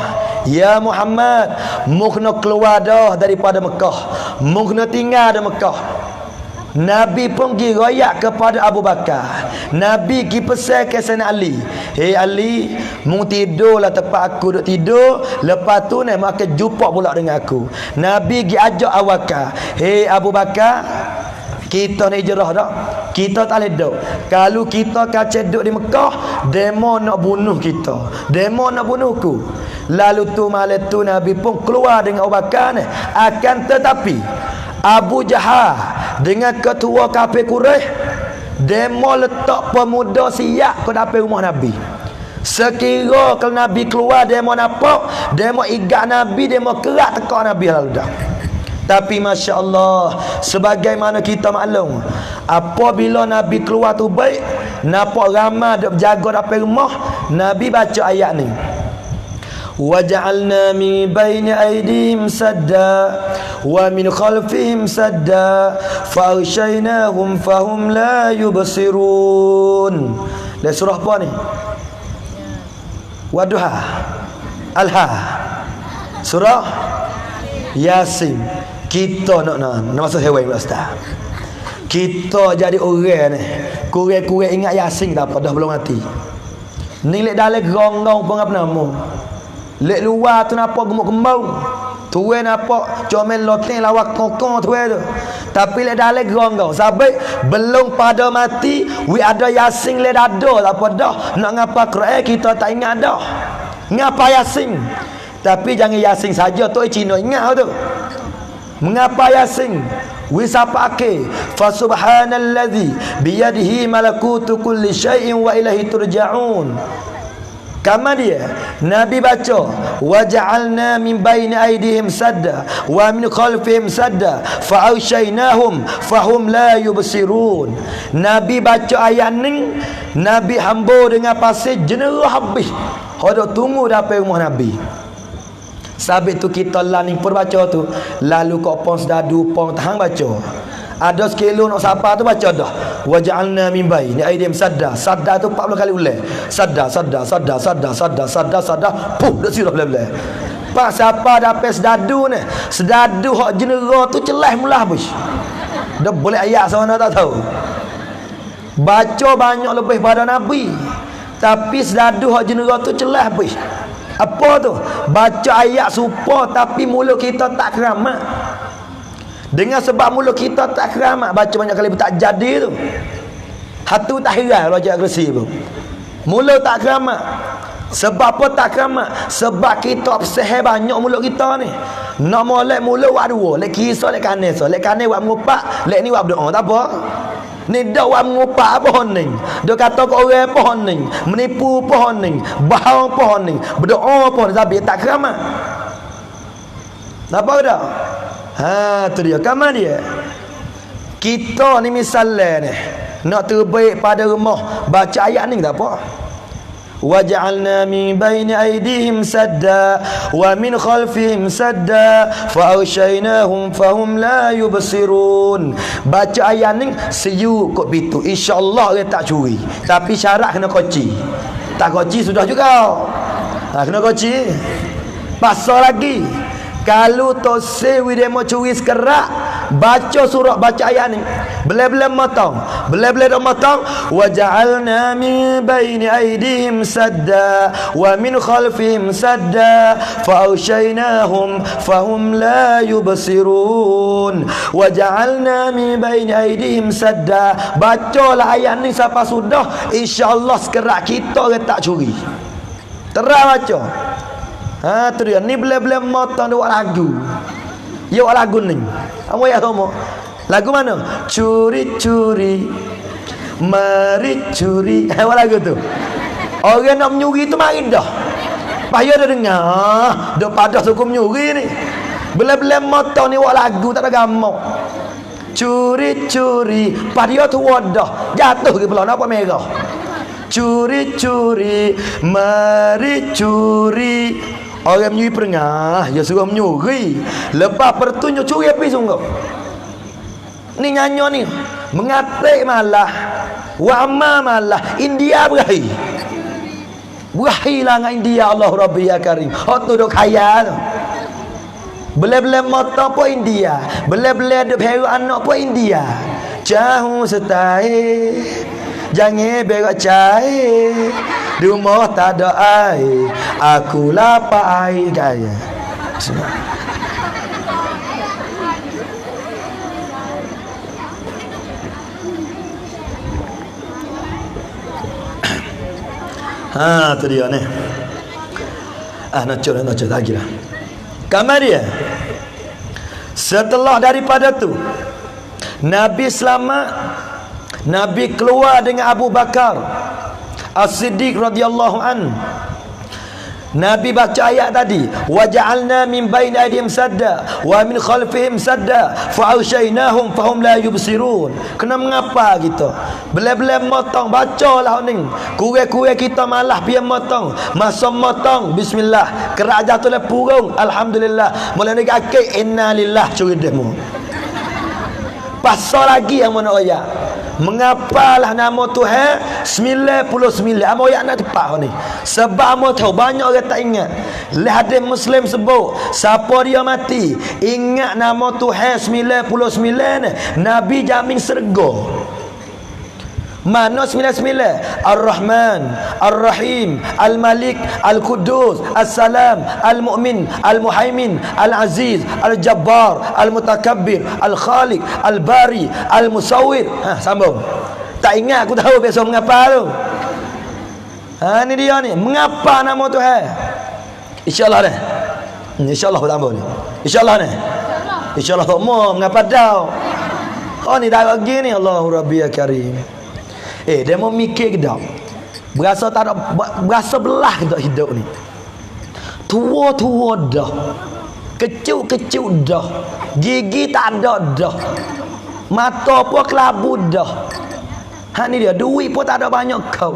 ya Muhammad, mu kena keluar dah daripada Mekah, mu kena tinggal di Mekah. Nabi pun pergi royak kepada Abu Bakar. Nabi pergi pesan ke Sayyidina Ali, hei Ali, mu tidurlah tempat aku duk tidur, lepas tu ni mu akan jumpa pula dengan aku. Nabi pergi ajak Abu Bakar, hei Abu Bakar, kita ni hijrah dah, kita tak boleh duduk. Kalau kita kacau duduk di Mekah, demo nak bunuh kita, demo nak bunuhku. Lalu tu malam tu Nabi pun keluar dengan Abu Bakar ni. Akan tetapi Abu Jahal dengan ketua kafir Quraisy, demo letak pemuda siap ke depan rumah Nabi. Sekira kalau Nabi keluar, demo nampak, demo igat Nabi, demo kerak tekak Nabi lalu dah. Tapi Masya Allah, sebagaimana kita maklum, apabila Nabi keluar tu baik, nampak ramai duk jaga dalam rumah, Nabi baca ayat ni. وَجَعَلْنَا مِنْ بَيْنِ أَيْدِيهِمْ سَدًّا وَمِنْ خَلْفِهِمْ سَدًّا فَأَغْشَيْنَاهُمْ فَهُمْ لَا يُبْصِرُونَ. Dari surah apa ni? Wadduha, Al-Ha, surah Yasin. Kita nak masuk hewan pula Ustaz. Kita jadi orang ni kurang-kurang ingat Yasin tak apa, dah belum mati. Ni lek dalam gerong-gerong pun apa nama. Lek luar tu nampak gemuk-gemuk. Tuan nampak comel loteng lawak kokong tuan tu. Tapi lek dalam gerong-gerong sampai belum pada mati, we ada Yasin lek dada apa dah. Nak ngapa Quran kita tak ingat dah. Ngapa Yasin? Tapi jangan Yasin saja tu Cina ingat tu. Mengapa Yasin? Wisapake fa subhanallazi biyadihi malakutu kulli syai'in wa ilaihi turja'un. Kama dia Nabi baca waja'alna min baini aydihim sadda wa min khalfihim sadda fa awshaynahum fahum la yubsirun. Nabi baca ayat ni, Nabi hamba dengan pasir jenerah habis. Hodok tunggu dapat rumah Nabi. Sabit tu kita laning pun baca tu. Lalu kok pon sedadu pon tahang baca. Ada sekilo nak siapa tu baca dah. Waja'alna min baini aydihim sadda. Sadda tu 40 kali ulang. Sadda. Puh dah sirah belah-belah. Pak siapa dapat sedadu ni? Sedadu hak jenera tu celah mula habis. Dah boleh ayat sana tak tahu. Baca banyak lebih pada Nabi. Tapi sedadu hak jenera tu celah habis. Apa tu? Baca ayat supa tapi mulut kita tak keramat. Dengan sebab mulut kita tak keramat, baca banyak kali tak jadi tu. Hatu tak heran Raja Agresi tu. Mulut tak keramat. Sebab apa tak keramat? Sebab kita obseh banyak mulut kita ni. Nak molek mulut buat dua. Lek kisah lek kanan so. Lek kanan buat mengupak, lek ni buat berdoa. Tak apa. Ni dak buat mengupak apa ni. Dia kata ke orang apa ni. Menipu apa ni. Bohong apa ni. Berdoa apa ni. Tapi tak keramat. Nampak tak? Ha, tu dia. Kama dia. Kita ni misalnya ni nak terbaik pada rumah, baca ayat ni tak apa. وَجَعَلْنَا مِنْ بَيْنِ أَيْدِيهِمْ سَدًّا وَمِنْ خَلْفِهِمْ سَدًّا فَأَغْشَيْنَاهُمْ فَهُمْ لَا يُبْصِرُونَ. Baca ayat ni siu kok pitu, insya-Allah dia tak curi. Tapi syarat kena koci. Tak koci sudah juga. Kena koci. Pasal lagi. Kalau tosai we demo curi sekerak, baca surah, baca ayat ni. Bela-bela matang. Bela-bela dak matang. Wa ja'alna min baini aydihim sadda wa min khalfihim sadda fa awshaynahum fahum la yubsirun. Wa ja'alna min baini aydihim sadda. Bacalah ayat ni sampai sudah, insya-Allah sekerak kita orang tak curi. Terang baca. Ha tu dia. Ni bela-bela matang dia buat lagu. Dia buat lagu ni. Kamu ya kamu. Lagu mana? Curi-curi, mari curi. Buat lagu tu. Orang nak menyuri tu main dah. Payah dah dengar. Dah pada suku menyuri ni. Bela-bela matang ni buat lagu tak ada gamak. Curi-curi. Pada dia tu wadah. Jatuh ke pelan apa merah. Curi-curi, mari curi. Orang menyuri perengah, dia suruh menyuri. Lepas pertunjuk curi api sungguh. Ni nyanyo ni mengatik malah, wa'ama malah. India berahi. Berahilah dengan India, Allah Rabbi ya Karim. Oh tu duk kaya tu. Bela-bela mata pun India. Bela-bela duk heru anak pun India. Jauh setai, jangan berak cair. Di rumah tak ada air, aku lapar air gaya. Ha tu dia ni. Nak curi lagi lah. Kamar dia. Setelah daripada tu Nabi selamat. Nabi keluar dengan Abu Bakar As-Siddiq radhiyallahu an. Nabi baca ayat tadi, wa ja'alna min baini aydihim sadda wa min khalfihim sadda fa aghshaynahum fahum la yubsirun. Kena mengapa kita? Bela-bela motong bacalah ni. Kurang-kurang kita malah pian motong. Masa motong bismillah, kerak jatuh le purung alhamdulillah. Mula ni akik inna lillah curi demo. Pasal lagi yang mana ayat. Mengapalah nama Tuhan 99. Amo ayat nak tepat ni. Sebab amo tahu banyak orang tak ingat. Hadis Muslim sebut, siapa dia mati ingat nama Tuhan 99 ni, Nabi jamin syurga. Mana 99? Ar-Rahman, Ar-Rahim, Al-Malik, Al-Quddus, As-Salam, Al-Mu'min, Al-Muhaimin, Al-Aziz, Al-Jabbar, Al-Mutakabbir, Al-Khaliq, Al-Bari, Al-Musawwir. Sambung. Tak ingat, aku tahu besok mengapa tu. Ni dia ni, mengapa nama Tuhan? InsyaAllah ni. InsyaAllah aku tambah ni. InsyaAllah ni. InsyaAllah tak mau mengapa dah. Oh ni dah lagi ni, Allahu Rabbi ya Karim. Dia mau mikir ke tak? Berasa tak ada, berasa belah ke tak hidup ni? Tua-tua dah, kecil-kecil dah, gigi tak ada dah, mata pun kelabu dah. Ni dia, duit pun tak ada banyak kau.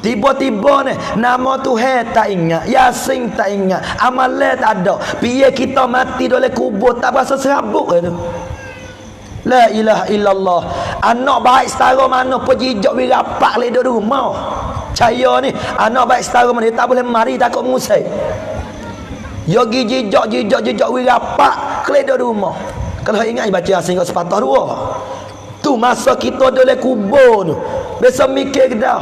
Tiba-tiba ni nama Tuhan tak ingat, Yasin tak ingat, amalan tak ada. Biar kita mati dalam kubur tak berasa serabut ke tu. La ilaha illallah. Anak baik setara mana pejijak birapak le duduk rumah. Caya ni, anak baik setara mana dia tak boleh mari takut mengusai. Yo gi jijak birapak le duduk rumah. Kalau ingat baca Yasin kat sepatah dua. Tu masa kita dalam kubur tu. Biasa mikir dah.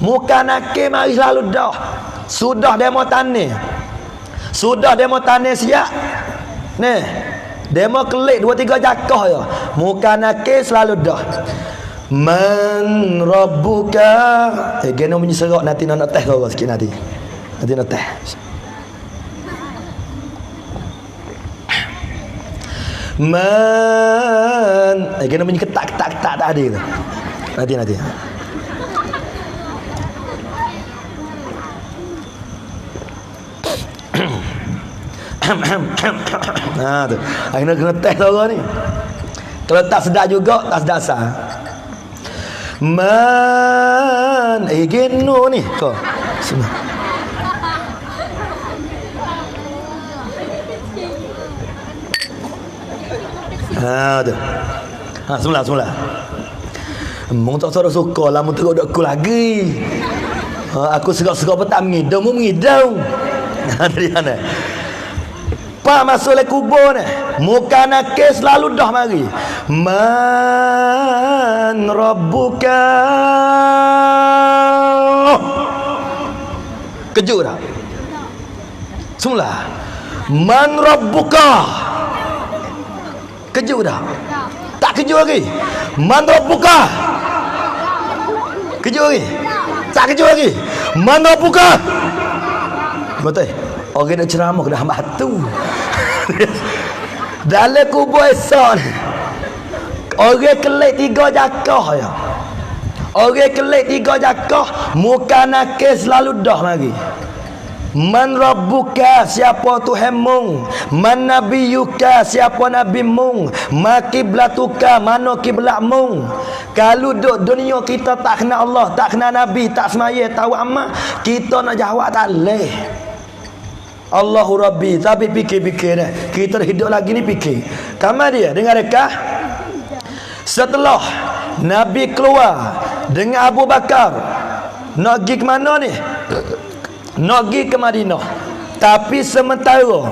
Muka nakil mari selalu dah. Sudah demo tanah. Sudah demo tanah siap. Ni demo kelik 2-3 jakah ya. Muka nakil selalu dah. Man rabbuka. Kena bunyi serak nanti nak teh kau sikit nanti. Nanti nak teh. Man. Kena bunyi ketak-ketak tadi tu. Nanti. Tu. Kena teh orang ni. Kalau tak sedap juga, tak sedap sah. Man, geno ni. Kau. Semua. Tu. Semula. Mung tak suka lah, mung tengok aku lagi. Aku serak-serak petang mengidau. Dari mana? Pak masuk le kubur ni, muka nakis selalu dah mari. Man rabbuka. Kejut dah. Semula. Man rabbuka. Kejut dah. Tak kejut lagi. Man rabbuka. Kejut lagi. Tak kejut lagi. Man rabbuka. Betul. Orang nak ceramah kena batu. Dalam kubur esok ni, orang kelik 3 jakah ya. Orang kelik 3 jakah, muka nakil selalu dah lagi. Man rabbuka, siapa Tuhanmu? Man nabiyuka, siapa nabimu? Ma kiblatuka, mana kiblatmu? Kalau duk dunia kita tak kenal Allah, tak kenal Nabi, tak semaya, tahu amat, kita nak jawab tak leh. Allahu Rabbi. Tapi fikir-fikir dah. Kita hidup lagi ni fikir. Kamar dia dengar rekah. Setelah Nabi keluar dengan Abu Bakar, nak pergi ke mana ni? Nak pergi ke Madinah. Tapi sementara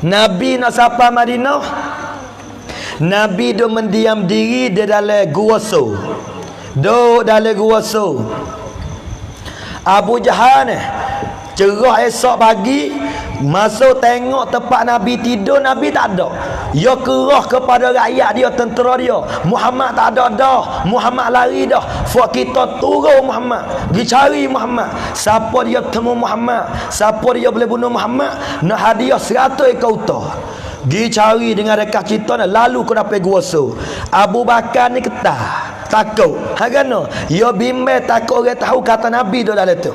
Nabi nak sampai Madinah, Nabi duk mendiam diri di dalam gua so. Duk dalam gua so. Abu Jahal ni cerah esok pagi, masuk tengok tempat Nabi tidur, Nabi tak ada. Dia kerah kepada rakyat dia, tentera dia. Muhammad tak ada dah. Muhammad lari dah. Fak kita turun Muhammad. Pergi cari Muhammad. Siapa dia temu Muhammad? Siapa dia boleh bunuh Muhammad? Nak hadiah 100 ekor unta. Pergi cari dengan rekah cerita ni. Lalu kau dapat kuasa. Abu Bakar ni ketah. Takut. Hagana. Dia bimbang takut orang tahu kata Nabi tu dalam tu.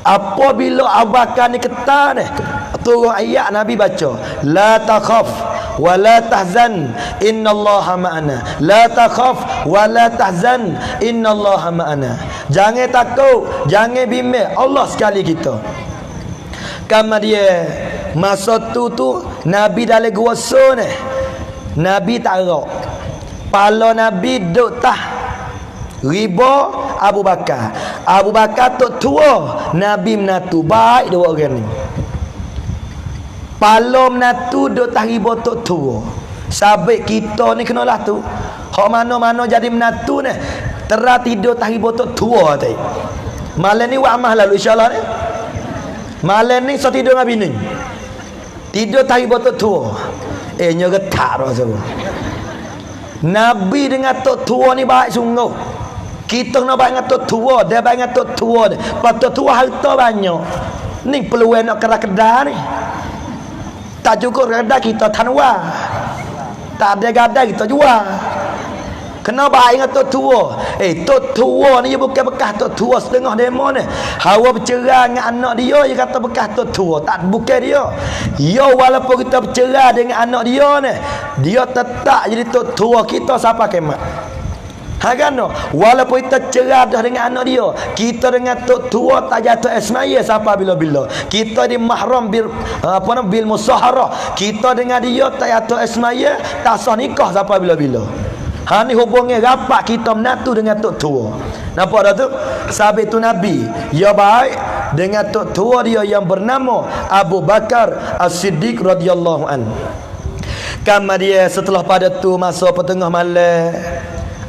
Apabila Abu Bakar ni kata ni, turun ayat Nabi baca, la takhaf wa la tahzan innallaha ma'ana. La takhaf wa la tahzan innallaha ma'ana. Jangan takut, jangan bimbang, Allah sekali kita. Kama dia masa tu Nabi dalam gua ni, Nabi tak rak. Pala Nabi duduk tah riba Abu Bakar. Abu Bakar tok tua, Nabi menatu. Baik dua orang ni. Pala menatu duduk tah riba tok tua. Sabit kita ni kenalah tu. Hak mana-mana jadi menatu ni, terah tidur tah riba tok tua tadi. Malam ni buat amal lalu insya-Allah ni. Malam ni so tidur dengan bini. Tidur tah riba tok tua. Nya getar rasa. Nabi dengan tok tua ni baik sungguh. Kita nak baik dengan tok tua, dia baik dengan tok tua ni. Pak tok tua harta banyak. Ni peluang nak kedah ni. Tak cukup kedah kita tanwa. Tak ada gadai kita jual. Kena baik dengan tok tua. Tok tua ni dia bukan bekas tok tua setengah demo ni. Hawa bercerai dengan anak dia, dia kata bekas tok tua. Tak, bukan dia. Ya, walaupun kita bercerai dengan anak dia ni, dia tetap jadi tok tua kita sampai kiamat. Kan? Walaupun kita cerai dah dengan anak dia, kita dengan tok tua tak jatuh esmaya sampai bila-bila. Kita di mahram bil bil musaharah. Kita dengan dia tak jatuh esmaya, tak sah nikah sampai bila-bila. Ni hubungnya rapat kita menatu dengan tok tua. Nampak dah tu? Sahabat tu Nabi, ya baik dengan tok tua dia yang bernama Abu Bakar As-Siddiq radhiyallahu an. Kama dia setelah pada tu masa petengah malam,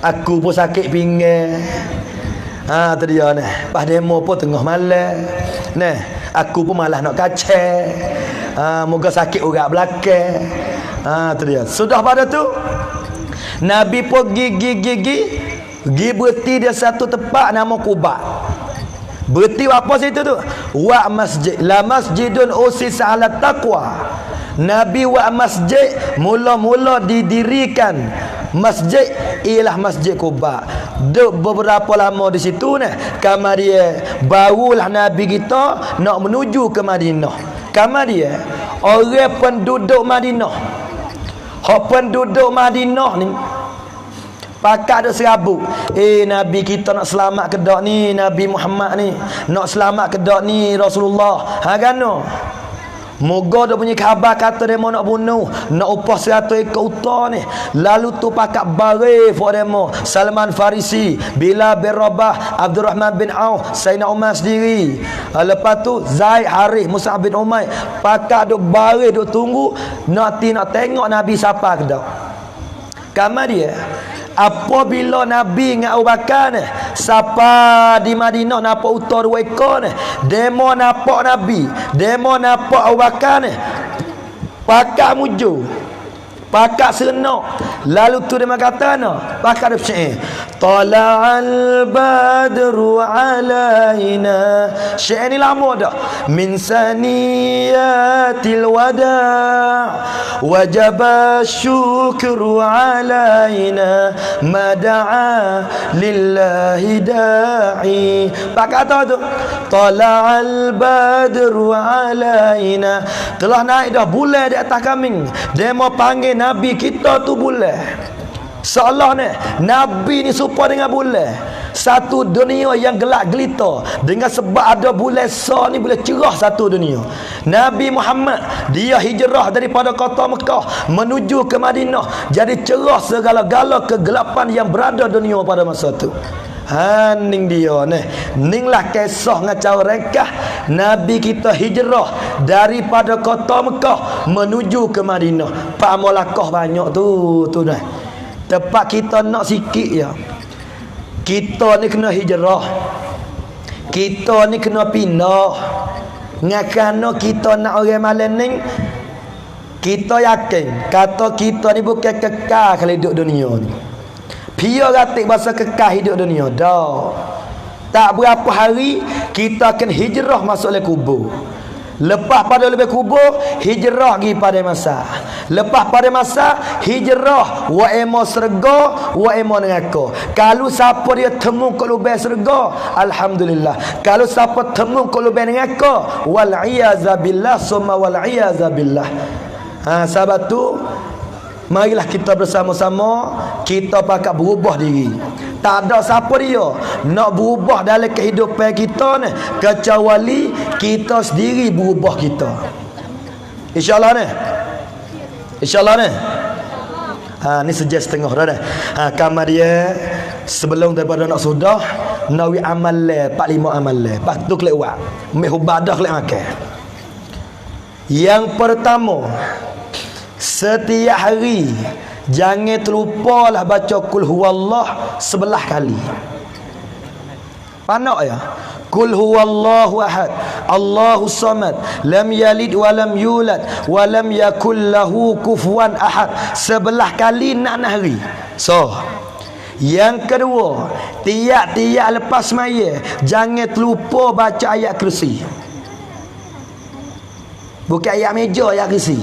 aku pun sakit pinggang. Tu dia ni. Pas demo pun tengah malam. Nah, aku pun malah nak kacau. Moga sakit urat belakang. Tu dia. Sudah pada tu Nabi pun pergi berhenti dia satu tempat nama Quba. Berhenti apa situ tu? Wa masjid, la masjidun usis ala taqwa. Nabi wa masjid, mula-mula didirikan masjid ialah Masjid Quba. Duk beberapa lama di situ ni. Kamar dia barulah Nabi kita nak menuju ke Madinah. Kamar dia orang penduduk Madinah. Hak penduduk Madinah ni pakat duk serabut. Nabi kita nak selamat ke dak ni, Nabi Muhammad ni nak selamat ke dak ni Rasulullah. Kan no? Moga dah punya khabar kata demo nak bunuh, nak upah 100 ekor unta ni. Lalu tu pakat bare for demo Salman Farisi, Bilal bin Rabah, Abdurrahman bin Auf, Sayyidina Umar sendiri. Lepas tu Zaid, Harith, Mus'ab bin Umair pakat duk bare duk tunggu nak tengok Nabi siapa ke dak. Kamar dia apabila Nabi dengan Abu Bakar ni siapa di Madinah nampak unta 2 ekor ni, demo nampak Nabi, demo nampak Abu Bakar ni, pakak mujur, pakak serenok. Lalu tu dia kata pakak dia syair, tala'al badru alaina. Syair ni lama dah. Min saniyatil wada' wajaba syukru alaina mada'a lillahi da'i. Pakak kata tu, tala'al badru alaina. Telah naik dah bulan di atas kami. Dia mau panggil Nabi kita tu bulan. Seolah ni Nabi ni serupa dengan bulan. Satu dunia yang gelap gelita. Dengan sebab ada bulan ni boleh cerah satu dunia. Nabi Muhammad dia hijrah daripada kota Mekah menuju ke Madinah, jadi cerah segala-gala kegelapan yang berada dunia pada masa tu. Ning dia ni. Ninglah kisah ngacau rekah Nabi kita hijrah daripada kota Mekah menuju ke Madinah. Pak molakah banyak tu dah. Tempat kita nak sikit ya. Kita ni kena hijrah. Kita ni kena pindah. Ngakana kita nak orang malam ni, kita yakin kata kita ni bukan kekal kalau hidup dunia ni. Pia ratik bahasa kekal hidup dunia dah. Tak berapa hari kita akan hijrah masuk ke kubur. Lepas pada lebih kubur, hijrah pergi pada masa. Lepas pada masa, hijrah wa emo serga, wa emo neraka. Kalau siapa dia temu kat lubang serga, alhamdulillah. Kalau siapa temu kat lubang neraka, wal iazabillah summa wal iazabillah. Sahabat tu, marilah kita bersama-sama kita pakat berubah diri. Tak ada siapa dia nak berubah dalam kehidupan kita ni kecuali kita sendiri berubah kita. InsyaAllah ni. InsyaAllah ni. Ni sejak setengah dah. Kamar dia sebelum daripada nak sudah nawi amal le 45 amal le. Lepas tu kelek buat. Mehubadah kelek makan. Yang pertama, setiap hari jangan terlupalah baca kul huwallah 11 kali. Panak ya. Kul huwallahu ahad, Allahus samad, lam yalid wa lam yulad wa lam yakul lahu kufuwan ahad. 11 kali nak hari. So, yang kedua, tiap-tiap lepas maya jangan terlupa baca ayat kursi. Bukan ayat meja, ayat kursi.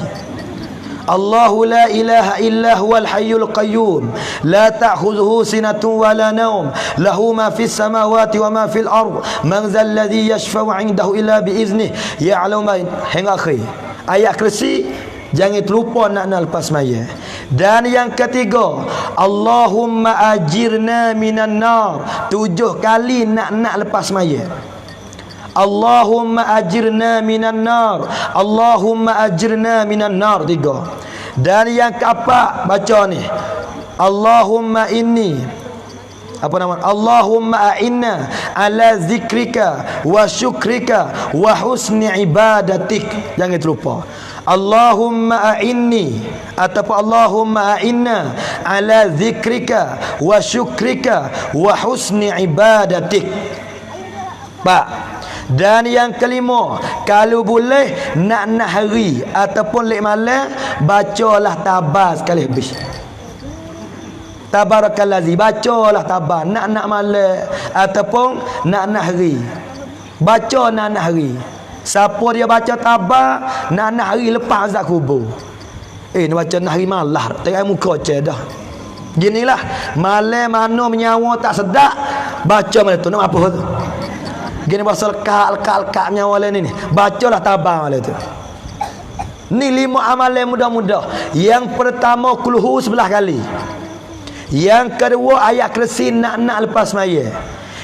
Allahu la ilaha illa huwal hayyul qayyum la ta'khudhuhu sinatun wa la nawm lahu ma fis samawati wa ma fil ard man zal ladzi yashfa'u 'indahu illa bi iznihi ya'lamu ma hingga akhir. Ayat kursi jangan terlupa nak lepas maya. Dan yang ketiga, Allahumma ajirna minan nar 7 kali nak lepas maya. Allahumma ajirna minan nar, Allahumma ajirna minan nar 3. Dan yang keempat baca ni, Allahumma inni apa nama? Allahumma a'inna ala zikrika wa syukrika wa husni ibadatik. Jangan terlupa. Allahumma a'inni ataupun Allahumma a'inna ala zikrika wa syukrika wa husni ibadatik. Pak. Dan yang kelima, kalau boleh nak hari ataupun lek malam bacalah tabar sekali habis. Tabarakallazi, bacalah tabar nak malam ataupun nak hari. Baca nak hari. Siapa dia baca tabar nak hari lepas azab kubur. Ni baca nak hari malah tengok muka cedah. Ginilah malam mana menyawa tak sedap baca malam tu nak apa tu? Gini pasal kal nyawa lain ni. Bacalah tabar malam tu. Ni 5 amalan mudah-mudah. Yang pertama kulhu 11 kali. Yang kedua ayat kursi nak lepas maya.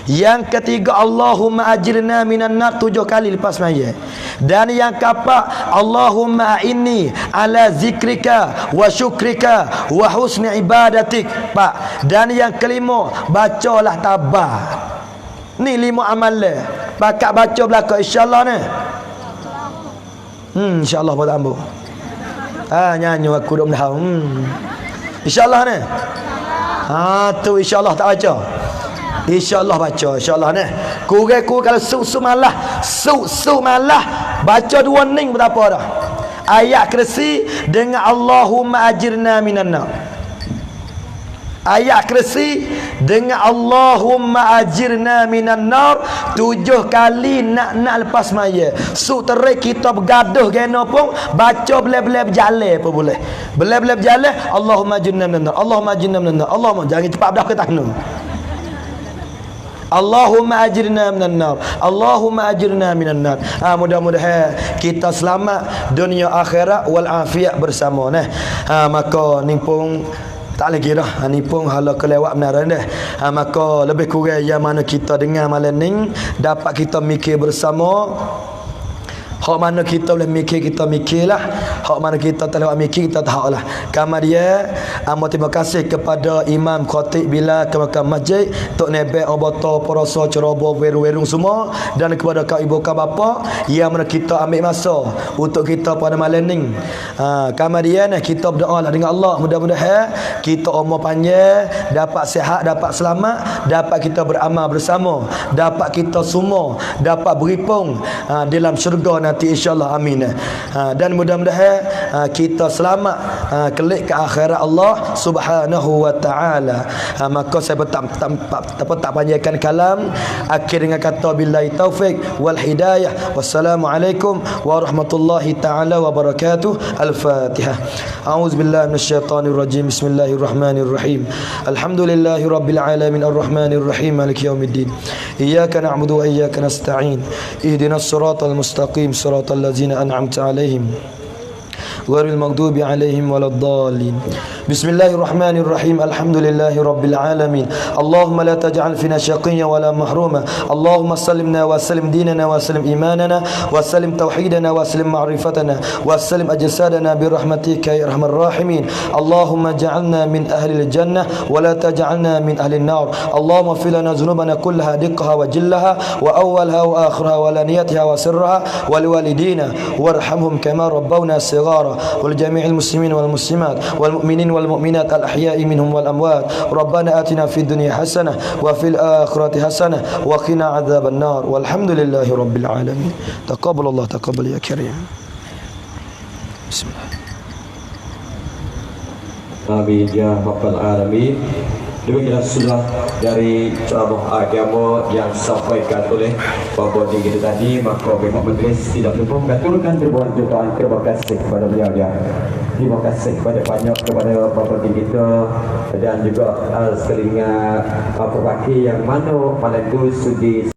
Yang ketiga Allahumma ajirna minan nar 7 kali lepas maya. Dan yang keempat Allahumma inni ala zikrika wa syukrika wa husni ibadatik. Pak. Dan yang kelima bacalah tabar. Ni 5 amalan. Pakat baca belakang insya-Allah ni. Insya-Allah pada ambo. Nyanyi aku duk dah. Insya-Allah ni. Tu insya-Allah tak baca. InsyaAllah baca, insyaAllah ni. Kurang kalau su malah baca 2 ning betapa dah. Ayat kursi dengan Allahumma ajirna minan nar. Ayat kursi dengan Allahumma ajirna minan nar 7 kali nak lepas maya. Su terik kita bergaduh gena pun baca belai-belai berjalan pun boleh. Belai-belai berjalan Allahumma ajirna minan nar. Allahumma ajirna minan nar. Allahumma jangan cepat dah ke taknu. Allahumma ajirna minan nar. Allahumma ajirna minan nar. Mudah-mudahan kita selamat dunia akhirat wal afiat bersama nah. Maka ni pun tak lagi dah. Ni pun hala kelewat benar dah. Maka lebih kurang yang mana kita dengar malam ni dapat kita mikir bersama. Hak mana kita boleh mikir, kita mikirlah. Hak mana kita tak lewat mikir, kita tahulah. Kamar dia, terima kasih kepada Imam Khatib bila ke masjid Tok Nebek Oboto Poroso Ceroboh Weru-Werung semua, dan kepada kau ibu kau bapa yang mana kita ambil masa untuk kita pada malam ni. Kamar dia kita berdoa lah dengan Allah, mudah-mudahan kita umur panjang, dapat sihat, dapat selamat, dapat kita beramal bersama, dapat kita semua dapat beripung dalam syurga nanti insya-Allah, amin. Dan mudah-mudahan kita selamat kelik ke akhirat Allah Subhanahu wa taala. Maka saya tak panjangkan kalam, akhir dengan kata billahi taufik wal hidayah. Wassalamualaikum warahmatullahi taala wabarakatuh. Al-Fatihah. A'udzubillahi minasyaitonir rajim. Bismillahirrahmanirrahim. Alhamdulillahi rabbil alamin arrahmanir rahim maliki yaumiddin. Iyyaka na'budu wa iyyaka nasta'in. Ihdinas siratal mustaqim siratal ladzina an'amta 'alaihim ghairil maghdubi 'alaihim waladdallin. Bismillahirrahmanirrahim. Alhamdulillahi rabbil alamin. Allahumma la taj'al fina syaqiyyan wala mahruma. Allahumma sallimna wa sallim dinana wa sallim imanana wa sallim tauhidana wa sallim ma'rifatana wa sallim ajsadana bi rahmatika ya arhamar rahimin. Allahumma ja'alna min ahli al-jannah wa la taj'alna min ahli an-nar. Allahumma ighfir lana dhunubana kullaha diqqaha wa jillaha wa awwalaha wa akhiraha wa laniyatiha wa sirraha wa liwalidina warhamhum kama rabbawna shighara wal jami'il muslimin wal muslimat wal mu'minin wal mu'minat al ahya'i minhum wal amwat. Rabbana atina fid dunya hasanah wa fil akhirati hasanah wa qina adzaban nar. Walhamdulillahi rabbil alamin. Taqabbalallah taqabbal ya karim. Bismillah. Amin ya rabbal alamin. Demikianlah sudah dari ceramah agama yang disampaikan oleh Bapak Tinggi itu tadi. Maka Bapak Menteri tidak lupa mengaturkan ribuan jutaan terima kasih kepada beliau ya. Terima kasih banyak kepada Bapak Tinggi itu dan juga sekelilingnya Bapak Wakil yang mana malam itu sudi